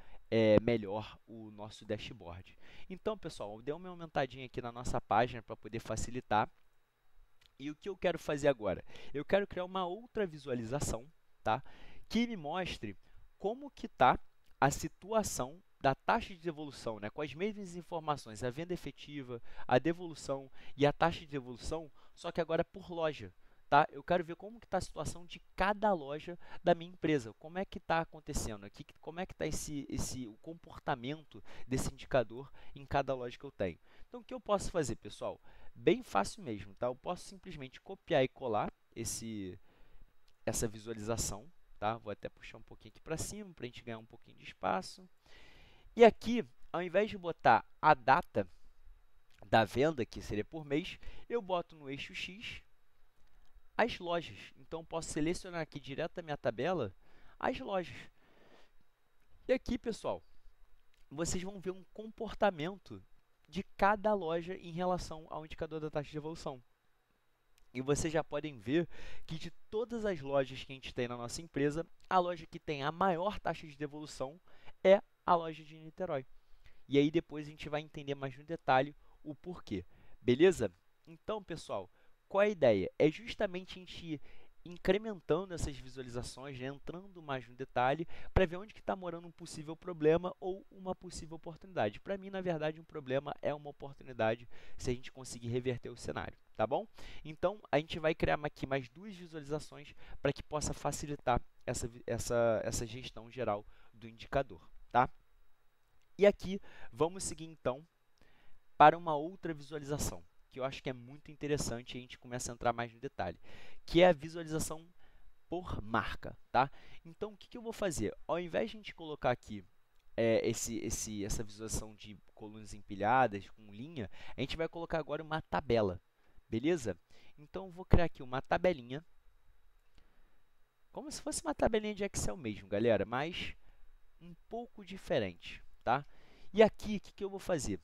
melhor o nosso dashboard. Então, pessoal, eu dei uma aumentadinha aqui na nossa página para poder facilitar. E o que eu quero fazer agora? Eu quero criar uma outra visualização, tá? Que me mostre como que está a situação da taxa de devolução, né? Com as mesmas informações, a venda efetiva, a devolução e a taxa de devolução, só que agora por loja. Tá? Eu quero ver como que está a situação de cada loja da minha empresa, como é que está acontecendo aqui, como é que está o comportamento desse indicador em cada loja que eu tenho. Então, o que eu posso fazer, pessoal? Bem fácil mesmo, tá? Eu posso simplesmente copiar e colar essa visualização, tá? Vou até puxar um pouquinho aqui para cima para a gente ganhar um pouquinho de espaço. E aqui, ao invés de botar a data da venda, que seria por mês, eu boto no eixo X as lojas. Então, posso selecionar aqui direto da minha tabela as lojas. E aqui, pessoal, vocês vão ver um comportamento de cada loja em relação ao indicador da taxa de evolução. E vocês já podem ver que de todas as lojas que a gente tem na nossa empresa, a loja que tem a maior taxa de devolução é a loja de Niterói. E aí depois a gente vai entender mais no detalhe o porquê. Beleza? Então, pessoal, qual é a ideia? É justamente a gente ir incrementando essas visualizações, né, entrando mais no detalhe, para ver onde que está morando um possível problema ou uma possível oportunidade. Para mim, na verdade, um problema é uma oportunidade se a gente conseguir reverter o cenário, tá bom? Então, a gente vai criar aqui mais duas visualizações para que possa facilitar essa gestão geral do indicador, tá? E aqui, vamos seguir então para uma outra visualização, que eu acho que é muito interessante e a gente começa a entrar mais no detalhe, que é a visualização por marca, tá? Então, o que eu vou fazer? Ao invés de a gente colocar aqui essa visualização de colunas empilhadas com linha, a gente vai colocar agora uma tabela, beleza? Então, eu vou criar aqui uma tabelinha, como se fosse uma tabelinha de Excel mesmo, galera, mas um pouco diferente, tá? E aqui, o que eu vou fazer?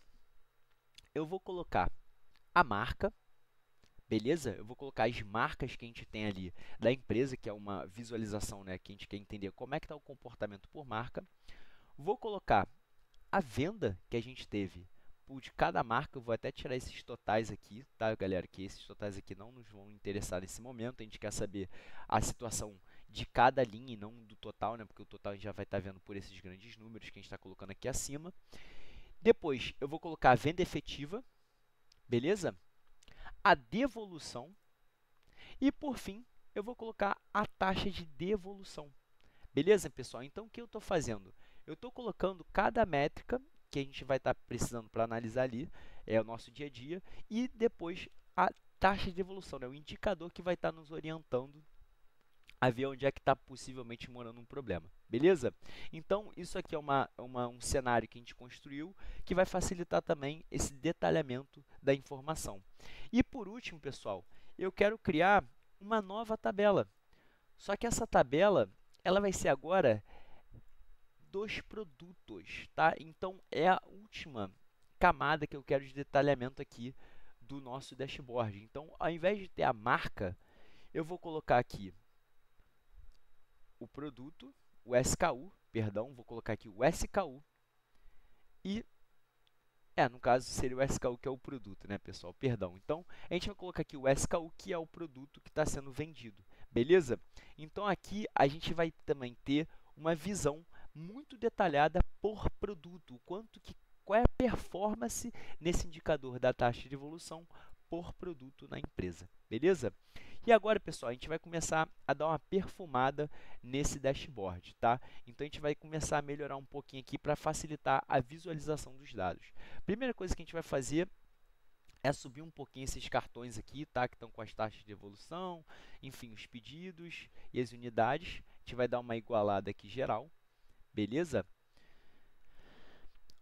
Eu vou colocar a marca, beleza? Eu vou colocar as marcas que a gente tem ali da empresa, que é uma visualização, né, que a gente quer entender como é que está o comportamento por marca. Vou colocar a venda que a gente teve tempo de cada marca. Eu vou até tirar esses totais aqui, tá, galera? Que esses totais aqui não nos vão interessar nesse momento. A gente quer saber a situação de cada linha e não do total, né? Porque o total a gente já vai estar vendo por esses grandes números que a gente está colocando aqui acima. Depois, eu vou colocar a venda efetiva, beleza? A devolução e, por fim, eu vou colocar a taxa de devolução. Beleza, pessoal? Então, o que eu estou fazendo? Eu estou colocando cada métrica que a gente vai estar precisando para analisar ali, é o nosso dia a dia, e depois a taxa de devolução, né? O indicador que vai estar nos orientando a ver onde é que está possivelmente morando um problema. Beleza? Então, isso aqui é um cenário que a gente construiu que vai facilitar também esse detalhamento da informação. E por último, pessoal, eu quero criar uma nova tabela. Só que essa tabela ela vai ser agora dos produtos, tá? Então, é a última camada que eu quero de detalhamento aqui do nosso dashboard. Então, ao invés de ter a marca, eu vou colocar aqui o produto, o SKU, perdão, vou colocar aqui o SKU e, no caso, seria o SKU que é o produto, né, pessoal? Perdão. Então, a gente vai colocar aqui o SKU, que é o produto que está sendo vendido, beleza? Então, aqui a gente vai também ter uma visão muito detalhada por produto, qual é a performance nesse indicador da taxa de devolução por produto na empresa, beleza? E agora, pessoal, a gente vai começar a dar uma perfumada nesse dashboard, tá? Então, a gente vai começar a melhorar um pouquinho aqui para facilitar a visualização dos dados. Primeira coisa que a gente vai fazer é subir um pouquinho esses cartões aqui, tá? Que estão com as taxas de devolução, enfim, os pedidos e as unidades. A gente vai dar uma igualada aqui geral, beleza?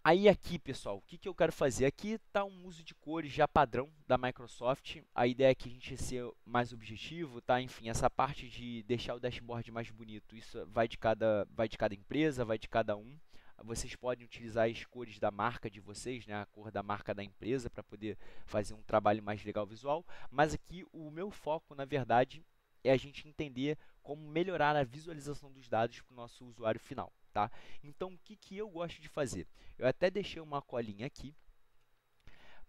Aí aqui, pessoal, o que eu quero fazer? Aqui está um uso de cores já padrão da Microsoft. A ideia é que a gente ser mais objetivo, tá? Enfim, essa parte de deixar o dashboard mais bonito, isso vai de cada empresa, vai de cada um. Vocês podem utilizar as cores da marca de vocês, né? A cor da marca da empresa para poder fazer um trabalho mais legal visual. Mas aqui o meu foco, na verdade, é a gente entender como melhorar a visualização dos dados para o nosso usuário final, tá? Então, o que eu gosto de fazer? Eu até deixei uma colinha aqui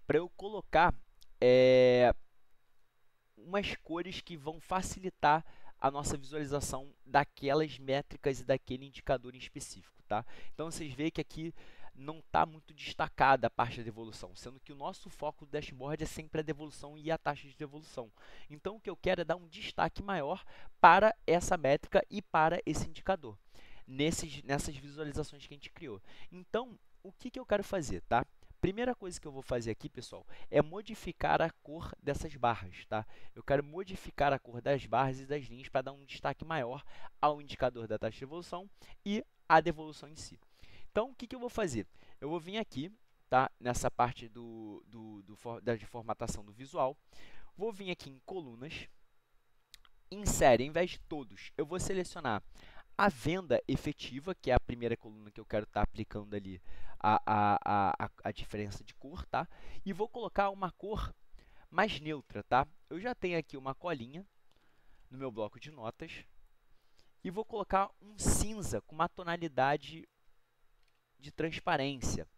para eu colocar umas cores que vão facilitar a nossa visualização daquelas métricas e daquele indicador em específico, tá? Então, vocês veem que aqui não está muito destacada a parte da devolução, sendo que o nosso foco do dashboard é sempre a devolução e a taxa de devolução. Então, o que eu quero é dar um destaque maior para essa métrica e para esse indicador, nessas visualizações que a gente criou. Então, o que eu quero fazer, tá? Primeira coisa que eu vou fazer aqui, pessoal, é modificar a cor dessas barras, tá? Eu quero modificar a cor das barras e das linhas para dar um destaque maior ao indicador da taxa de devolução e à devolução em si. Então, o que eu vou fazer? Eu vou vir aqui, tá? Nessa parte da formatação do visual, vou vir aqui em colunas, em série, em vez de todos, eu vou selecionar a venda efetiva, que é a primeira coluna que eu quero estar aplicando ali a diferença de cor, tá? E vou colocar uma cor mais neutra, tá? Eu já tenho aqui uma colinha no meu bloco de notas e vou colocar um cinza com uma tonalidade de transparência,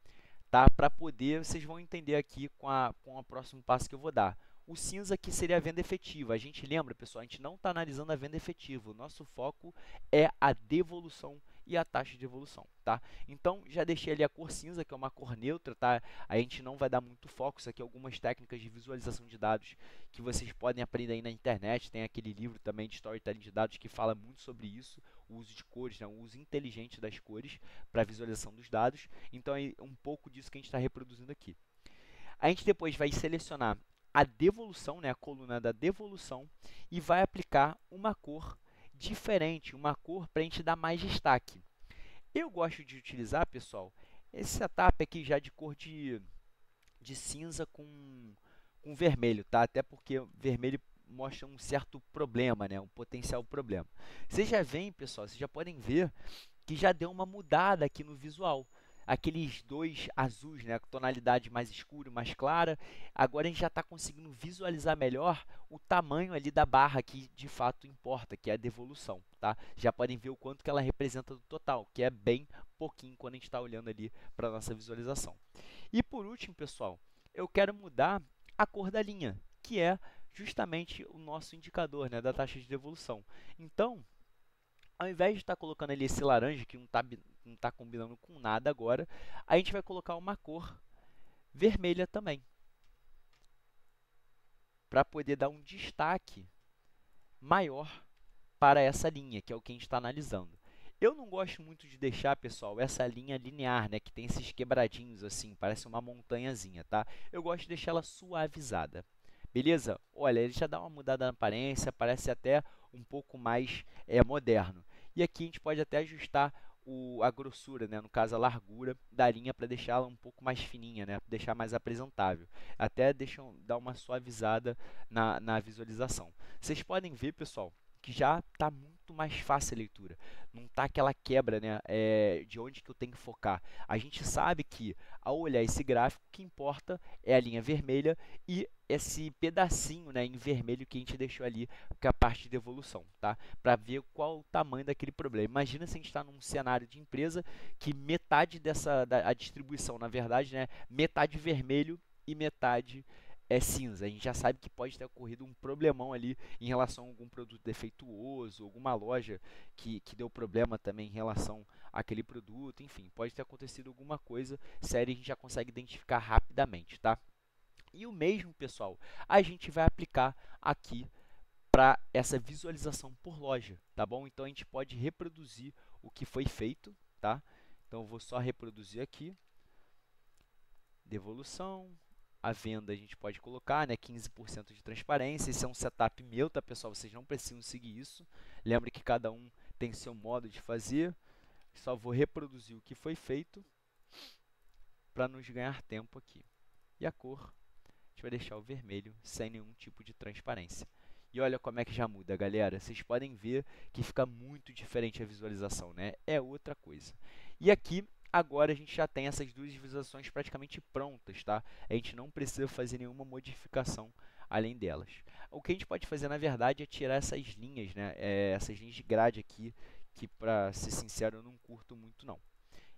tá? Para poder, vocês vão entender aqui com o próximo passo que eu vou dar. O cinza aqui seria a venda efetiva. A gente lembra, pessoal, a gente não está analisando a venda efetiva. O nosso foco é a devolução e a taxa de devolução, tá? Então, já deixei ali a cor cinza, que é uma cor neutra, tá? A gente não vai dar muito foco. Isso aqui é algumas técnicas de visualização de dados que vocês podem aprender aí na internet. Tem aquele livro também de storytelling de dados que fala muito sobre isso, o uso de cores, né? O uso inteligente das cores para a visualização dos dados. Então, é um pouco disso que a gente está reproduzindo aqui. A gente depois vai selecionar a devolução, né, a coluna da devolução, e vai aplicar uma cor diferente, uma cor para a gente dar mais destaque. Eu gosto de utilizar, pessoal, esse setup aqui já de cor de cinza com vermelho, tá? Até porque o vermelho mostra um certo problema, né, um potencial problema. Vocês já veem, pessoal, vocês já podem ver que já deu uma mudada aqui no visual. Aqueles dois azuis, né, com tonalidade mais escura, mais clara. Agora a gente já está conseguindo visualizar melhor o tamanho ali da barra que de fato importa, que é a devolução, tá? Já podem ver o quanto que ela representa do total, que é bem pouquinho quando a gente está olhando ali para a nossa visualização. E por último, pessoal, eu quero mudar a cor da linha, que é justamente o nosso indicador, né, da taxa de devolução. Então, ao invés de estar colocando ali esse laranja, que não tá combinando com nada agora, a gente vai colocar uma cor vermelha também, para poder dar um destaque maior para essa linha, que é o que a gente está analisando. Eu não gosto muito de deixar, pessoal, essa linha linear, né, que tem esses quebradinhos assim, parece uma montanhazinha, tá? Eu gosto de deixar ela suavizada. Beleza? Olha, ele já dá uma mudada na aparência, parece até um pouco mais moderno. E aqui a gente pode até ajustar a grossura, né? No caso a largura da linha para deixá-la um pouco mais fininha, né? Deixar mais apresentável. Até dar uma suavizada na visualização. Vocês podem ver, pessoal, que já está muito mais fácil a leitura. Não está aquela quebra, né, de onde que eu tenho que focar. A gente sabe que, ao olhar esse gráfico, o que importa é a linha vermelha e esse pedacinho, né, em vermelho que a gente deixou ali, que é a parte de devolução, tá? Para ver qual o tamanho daquele problema. Imagina se a gente está num cenário de empresa que metade a distribuição, na verdade, né, metade vermelho e metade é cinza. A gente já sabe que pode ter ocorrido um problemão ali em relação a algum produto defeituoso, alguma loja que deu problema também em relação àquele produto, enfim, pode ter acontecido alguma coisa séria e a gente já consegue identificar rapidamente, tá? E o mesmo, pessoal, a gente vai aplicar aqui para essa visualização por loja, tá bom? Então a gente pode reproduzir o que foi feito, tá? Então eu vou só reproduzir aqui, devolução. A venda a gente pode colocar, né, 15% de transparência. Esse é um setup meu, tá, pessoal? Vocês não precisam seguir isso. Lembre que cada um tem seu modo de fazer. Só vou reproduzir o que foi feito para nos ganhar tempo aqui. E a cor, a gente vai deixar o vermelho sem nenhum tipo de transparência. E olha como é que já muda, galera. Vocês podem ver que fica muito diferente a visualização, né? É outra coisa. E aqui, agora, a gente já tem essas duas visualizações praticamente prontas, tá? A gente não precisa fazer nenhuma modificação além delas. O que a gente pode fazer, na verdade, é tirar essas linhas, né? Essas linhas de grade aqui, que, para ser sincero, eu não curto muito, não.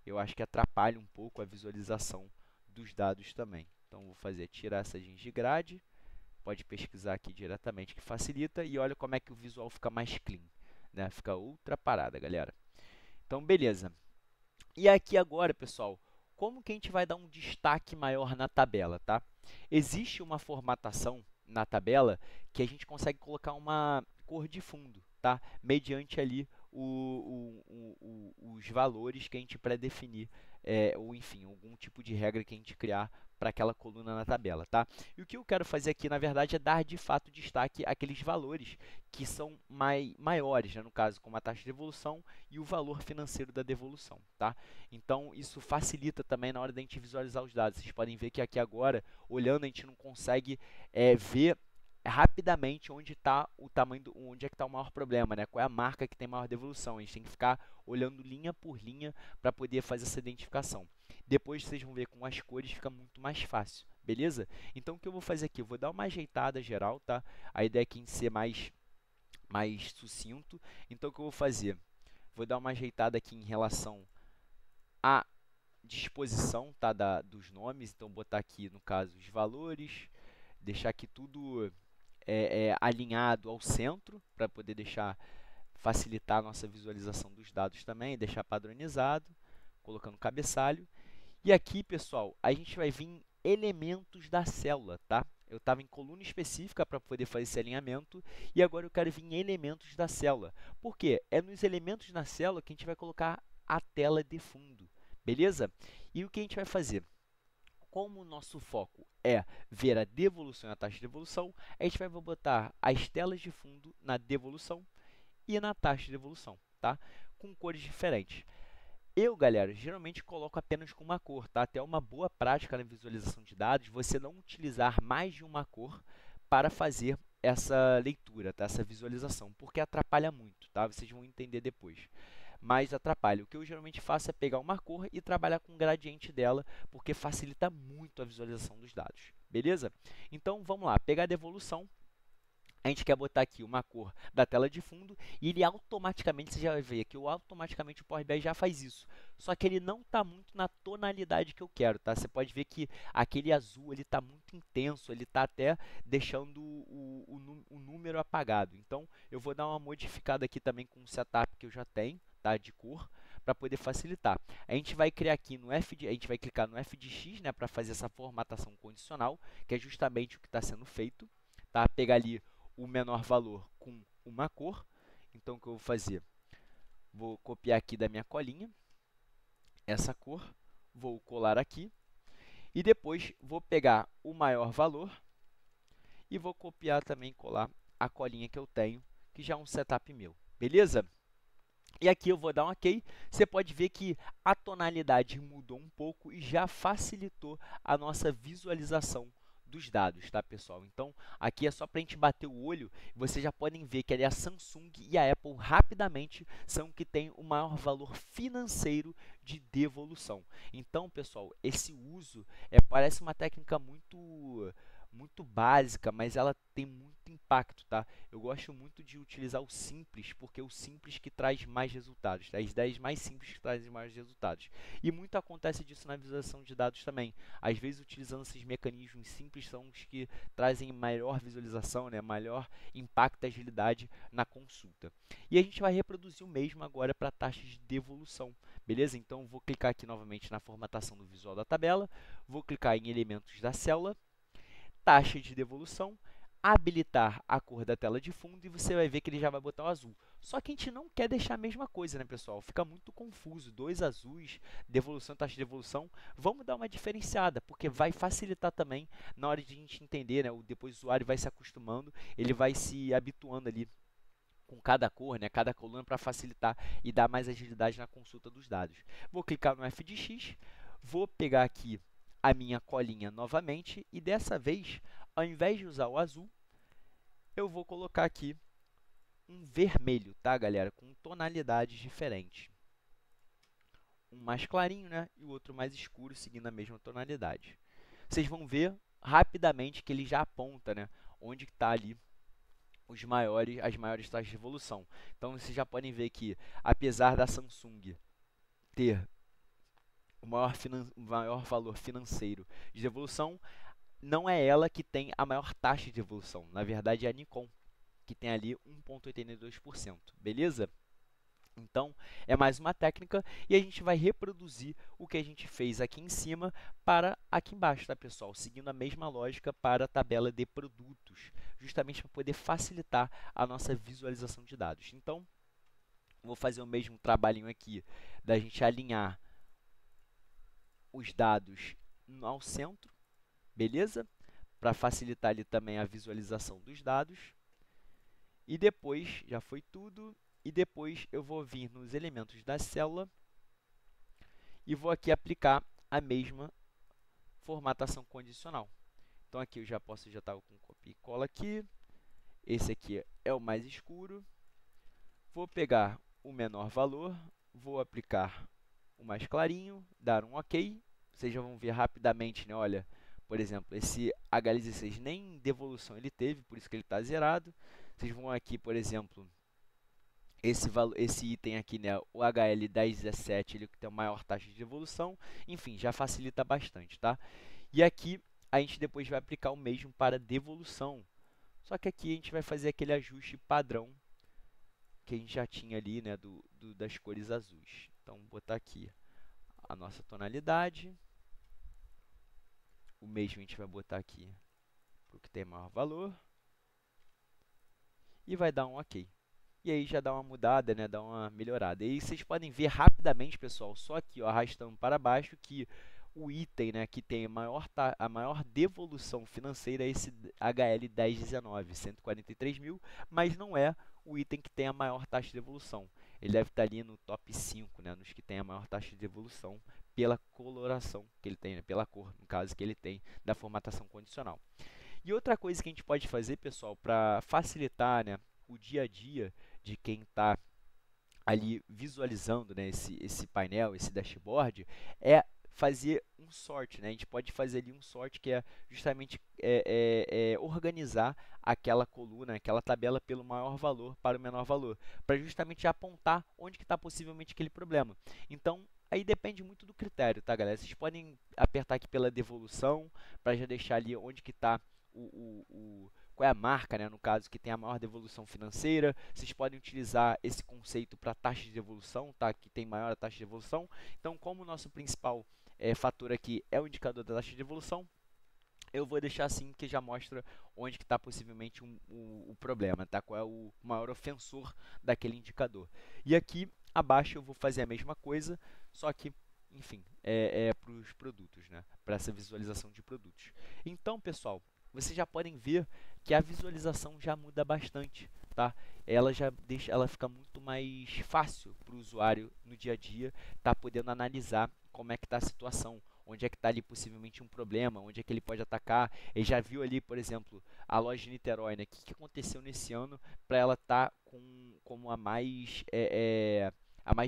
Eu acho que atrapalha um pouco a visualização dos dados também. Então, vou tirar essas linhas de grade. Pode pesquisar aqui diretamente que facilita e olha como é que o visual fica mais clean, né? Fica outra parada, galera. Então, beleza. E aqui agora, pessoal, como que a gente vai dar um destaque maior na tabela, tá? Existe uma formatação na tabela que a gente consegue colocar uma cor de fundo, tá? Mediante ali os valores que a gente pré-definir, ou enfim, algum tipo de regra que a gente criar para aquela coluna na tabela, tá? E o que eu quero fazer aqui, na verdade, é dar de fato destaque àqueles valores que são maiores, né? No caso, como a taxa de devolução e o valor financeiro da devolução, tá? Então, isso facilita também na hora da gente visualizar os dados. Vocês podem ver que aqui agora, olhando, a gente não consegue ver rapidamente onde está o tamanho, onde é que está o maior problema, né? Qual é a marca que tem maior devolução. A gente tem que ficar olhando linha por linha para poder fazer essa identificação. Depois vocês vão ver com as cores fica muito mais fácil, beleza? Então o que eu vou fazer aqui? Eu vou dar uma ajeitada geral, tá? A ideia aqui é ser mais sucinto. Então o que eu vou fazer? Vou dar uma ajeitada aqui em relação à disposição, tá? Dos nomes. Então botar aqui, no caso, os valores, deixar aqui tudo alinhado ao centro para poder facilitar a nossa visualização dos dados também, deixar padronizado, colocando cabeçalho. E aqui, pessoal, a gente vai vir em elementos da célula, tá? Eu estava em coluna específica para poder fazer esse alinhamento e agora eu quero vir em elementos da célula. Por quê? É nos elementos da célula que a gente vai colocar a tela de fundo, beleza? E o que a gente vai fazer? Como o nosso foco é ver a devolução e a taxa de devolução, a gente vai botar as telas de fundo na devolução e na taxa de devolução, tá? Com cores diferentes. Eu, galera, geralmente coloco apenas com uma cor, tá? Até uma boa prática na visualização de dados, você não utilizar mais de uma cor para fazer essa leitura, tá? Essa visualização, porque atrapalha muito, tá? Vocês vão entender depois. Mas atrapalha. O que eu geralmente faço é pegar uma cor e trabalhar com o gradiente dela, porque facilita muito a visualização dos dados, beleza? Então, vamos lá. Pegar a devolução, a gente quer botar aqui uma cor da tela de fundo e ele automaticamente, você já vai ver que automaticamente o Power BI já faz isso. Só que ele não está muito na tonalidade que eu quero, tá? Você pode ver que aquele azul ele está muito intenso, ele está até deixando o número apagado. Então eu vou dar uma modificada aqui também com o setup que eu já tenho, tá? De cor, para poder facilitar. A gente vai criar aqui no a gente vai clicar no F de X, né, para fazer essa formatação condicional, que é justamente o que está sendo feito, tá? Pegar ali o menor valor com uma cor. Então, o que eu vou fazer? Vou copiar aqui da minha colinha essa cor, vou colar aqui e depois vou pegar o maior valor e vou copiar também e colar a colinha que eu tenho, que já é um setup meu, beleza? E aqui eu vou dar um OK. Você pode ver que a tonalidade mudou um pouco e já facilitou a nossa visualização dos dados, tá, pessoal? Então, aqui é só para a gente bater o olho. Vocês já podem ver que ali a Samsung e a Apple rapidamente são que têm o maior valor financeiro de devolução. Então, pessoal, esse uso parece uma técnica muito básica, mas ela tem muito impacto, tá? Eu gosto muito de utilizar o simples, porque é o simples que traz mais resultados, tá? As ideias mais simples que trazem mais resultados. E muito acontece disso na visualização de dados também. Às vezes, utilizando esses mecanismos simples, são os que trazem maior visualização, né? Maior impacto e agilidade na consulta. E a gente vai reproduzir o mesmo agora para taxas de devolução, beleza? Então, vou clicar aqui novamente na formatação do visual da tabela, vou clicar em elementos da célula, taxa de devolução, habilitar a cor da tela de fundo e você vai ver que ele já vai botar o azul. Só que a gente não quer deixar a mesma coisa, né, pessoal? Fica muito confuso. Dois azuis, devolução, taxa de devolução. Vamos dar uma diferenciada, porque vai facilitar também na hora de a gente entender, né? Depois o usuário vai se acostumando, ele vai se habituando ali com cada cor, né, cada coluna para facilitar e dar mais agilidade na consulta dos dados. Vou clicar no F de X, vou pegar aqui a minha colinha novamente e dessa vez, ao invés de usar o azul, eu vou colocar aqui um vermelho, tá, galera? Com tonalidades diferentes. Um mais clarinho, né, e o outro mais escuro, seguindo a mesma tonalidade. Vocês vão ver rapidamente que ele já aponta, né, onde está ali as maiores taxas de evolução. Então, vocês já podem ver que, apesar da Samsung ter o maior valor financeiro de devolução, não é ela que tem a maior taxa de evolução. Na verdade, é a Nikon, que tem ali 1,82%. Beleza? Então, é mais uma técnica e a gente vai reproduzir o que a gente fez aqui em cima para aqui embaixo, tá, pessoal? Seguindo a mesma lógica para a tabela de produtos, justamente para poder facilitar a nossa visualização de dados. Então, vou fazer o mesmo trabalhinho aqui da gente alinhar os dados ao centro, beleza? Para facilitar ali também a visualização dos dados. E depois, já foi tudo, e depois eu vou vir nos elementos da célula e vou aqui aplicar a mesma formatação condicional. Então, aqui eu já estar com copia e cola aqui. Esse aqui é o mais escuro. Vou pegar o menor valor, vou aplicar o mais clarinho, dar um OK. Vocês já vão ver rapidamente, né? Olha, por exemplo, esse HL16 nem devolução ele teve, por isso que ele está zerado. Vocês vão aqui, por exemplo, esse item aqui, né, o HL1017, ele tem a maior taxa de devolução. Enfim, já facilita bastante, tá? E aqui a gente depois vai aplicar o mesmo para devolução. Só que aqui a gente vai fazer aquele ajuste padrão que a gente já tinha ali, né, das cores azuis. Então, vou botar aqui a nossa tonalidade. O mesmo a gente vai botar aqui para o que tem maior valor. E vai dar um OK. E aí já dá uma mudada, né, dá uma melhorada. E aí vocês podem ver rapidamente, pessoal, só aqui, ó, arrastando para baixo, que o item, né, que tem a maior devolução financeira é esse HL1019, 143 mil, mas não é o item que tem a maior taxa de devolução. Ele deve estar ali no top 5, né, nos que tem a maior taxa de devolução pela coloração que ele tem, né, pela cor, no caso, que ele tem da formatação condicional. E outra coisa que a gente pode fazer, pessoal, para facilitar, né, o dia a dia de quem está ali visualizando, né, esse painel, esse dashboard, é fazer um sort, né? A gente pode fazer ali um sort que é justamente organizar aquela coluna, aquela tabela pelo maior valor para o menor valor, para justamente apontar onde que está possivelmente aquele problema. Então, aí depende muito do critério, tá, galera? Vocês podem apertar aqui pela devolução, para já deixar ali onde que está qual é a marca, né, no caso, que tem a maior devolução financeira. Vocês podem utilizar esse conceito para taxa de devolução, tá, que tem maior taxa de devolução. Então, como o nosso principal fator aqui é o indicador da taxa de devolução, eu vou deixar assim, que já mostra onde que está possivelmente o problema, tá? Qual é o maior ofensor daquele indicador. E aqui abaixo eu vou fazer a mesma coisa, só que, enfim, para os produtos, né? Para essa visualização de produtos. Então, pessoal, vocês já podem ver que a visualização já muda bastante, tá? Ela já deixa, ela fica muito mais fácil para o usuário no dia a dia, tá podendo analisar como é que está a situação, onde é que está ali possivelmente um problema, onde é que ele pode atacar. Ele já viu ali, por exemplo, a loja de Niterói, né? O que aconteceu nesse ano para ela estar como a mais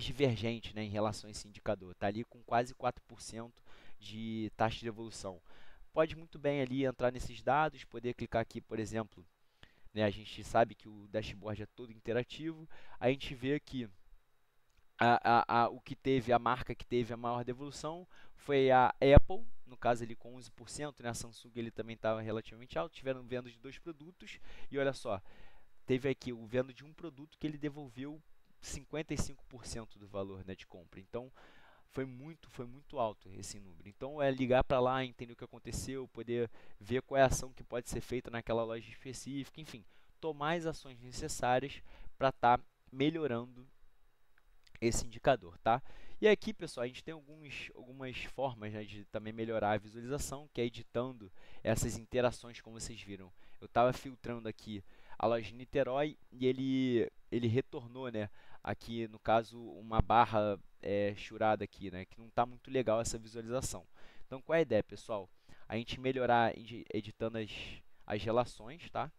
divergente, né, em relação a esse indicador. Está ali com quase 4% de taxa de evolução. Pode muito bem ali entrar nesses dados, poder clicar aqui, por exemplo, né, a gente sabe que o dashboard é todo interativo, a gente vê aqui o que teve, a marca que teve a maior devolução foi a Apple, no caso ele com 11%, né? A Samsung ele também estava relativamente alto, tiveram vendas de 2 produtos, e olha só, teve aqui o venda de um produto que ele devolveu 55% do valor, né, de compra. Então, foi muito alto esse número. Então, é ligar para lá, entender o que aconteceu, poder ver qual é a ação que pode ser feita naquela loja específica, enfim, tomar as ações necessárias para estar melhorando esse indicador, tá? E aqui, pessoal, a gente tem algumas formas, né, de também melhorar a visualização, que é editando essas interações, como vocês viram. Eu estava filtrando aqui a loja de Niterói e ele retornou, né, aqui, no caso, uma barra churada aqui, né, que não está muito legal essa visualização. Então, qual é a ideia, pessoal? A gente melhorar editando as relações, tá?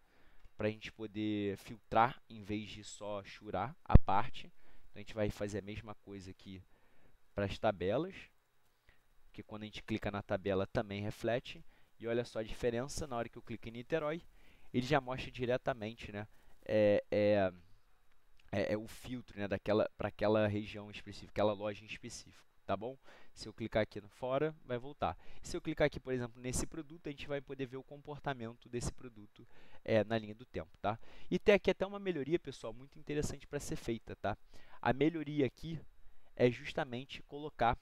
Para a gente poder filtrar em vez de só churar a parte. Então, a gente vai fazer a mesma coisa aqui para as tabelas, que quando a gente clica na tabela também reflete. E olha só a diferença, na hora que eu clico em Niterói, ele já mostra diretamente, né, é, é, o filtro, né, para aquela região específica, aquela loja em específico, tá bom? Se eu clicar aqui no fora, vai voltar. Se eu clicar aqui, por exemplo, nesse produto, a gente vai poder ver o comportamento desse produto na linha do tempo, tá? E tem aqui até uma melhoria, pessoal, muito interessante para ser feita, tá? A melhoria aqui é justamente colocar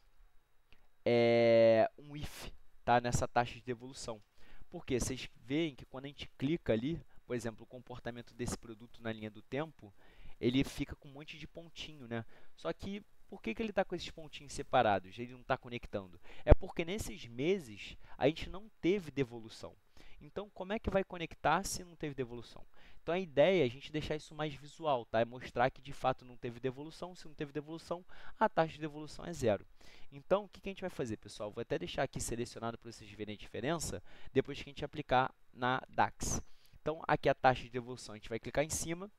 um if, tá, nessa taxa de devolução. Porque vocês veem que quando a gente clica ali, por exemplo, o comportamento desse produto na linha do tempo, ele fica com um monte de pontinho, né? Só que por que ele está com esses pontinhos separados? Ele não está conectando? É porque nesses meses a gente não teve devolução. Então, como é que vai conectar se não teve devolução? Então, a ideia é a gente deixar isso mais visual, tá? É mostrar que de fato não teve devolução. Se não teve devolução, a taxa de devolução é zero. Então, o que a gente vai fazer, pessoal? Vou até deixar aqui selecionado para vocês verem a diferença depois que a gente aplicar na DAX. Então, aqui a taxa de devolução, a gente vai clicar em cima,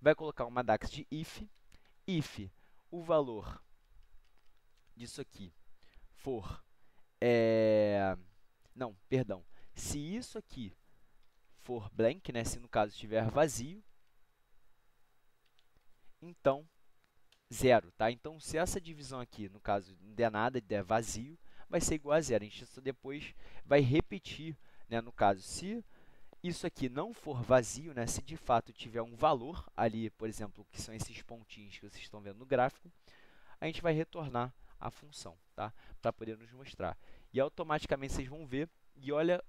vai colocar uma DAX de if o valor disso aqui for, não, perdão, se isso aqui for blank, né, se no caso estiver vazio, então zero, tá? Então, se essa divisão aqui, no caso, não der nada, der vazio, vai ser igual a zero. A gente só depois vai repetir, né, no caso, se isso aqui não for vazio, né, se de fato tiver um valor ali, por exemplo, que são esses pontinhos que vocês estão vendo no gráfico, a gente vai retornar a função, tá? Para poder nos mostrar. E automaticamente vocês vão ver, e olha,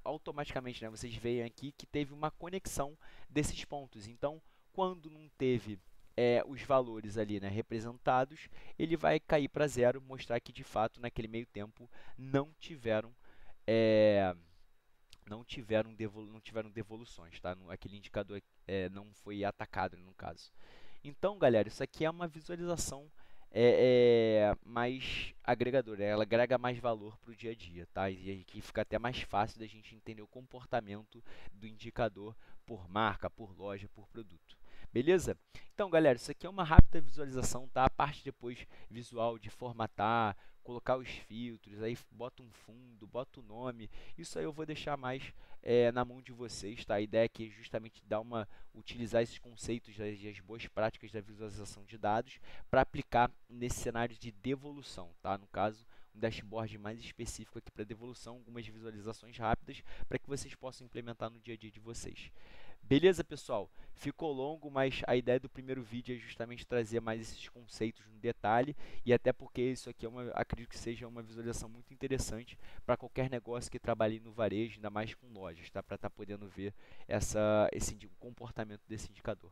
automaticamente, né, vocês veem aqui que teve uma conexão desses pontos. Então, quando não teve os valores ali, né, representados, ele vai cair para zero, mostrar que de fato naquele meio tempo não tiveram não tiveram devoluções, tá? Aquele indicador não foi atacado no caso. Então, galera, isso aqui é uma visualização mais agregadora, ela agrega mais valor para o dia a dia, tá? E aqui fica até mais fácil da gente entender o comportamento do indicador por marca, por loja, por produto. Beleza? Então, galera, isso aqui é uma rápida visualização, tá? A parte depois visual de formatar, colocar os filtros, aí bota um fundo, bota o nome. Isso aí eu vou deixar mais na mão de vocês, tá? A ideia aqui é justamente utilizar esses conceitos das boas práticas da visualização de dados para aplicar nesse cenário de devolução, tá? No caso, um dashboard mais específico aqui para devolução, algumas visualizações rápidas para que vocês possam implementar no dia a dia de vocês. Beleza, pessoal? Ficou longo, mas a ideia do primeiro vídeo é justamente trazer mais esses conceitos no detalhe e até porque isso aqui acredito que seja uma visualização muito interessante para qualquer negócio que trabalhe no varejo, ainda mais com lojas, tá? Para estar podendo ver o comportamento desse indicador.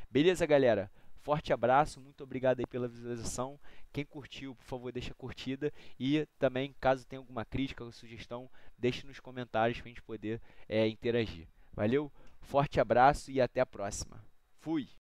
Beleza, galera? Forte abraço, muito obrigado aí pela visualização. Quem curtiu, por favor, deixa a curtida e também, caso tenha alguma crítica ou sugestão, deixe nos comentários para a gente poder interagir. Valeu? Forte abraço e até a próxima. Fui!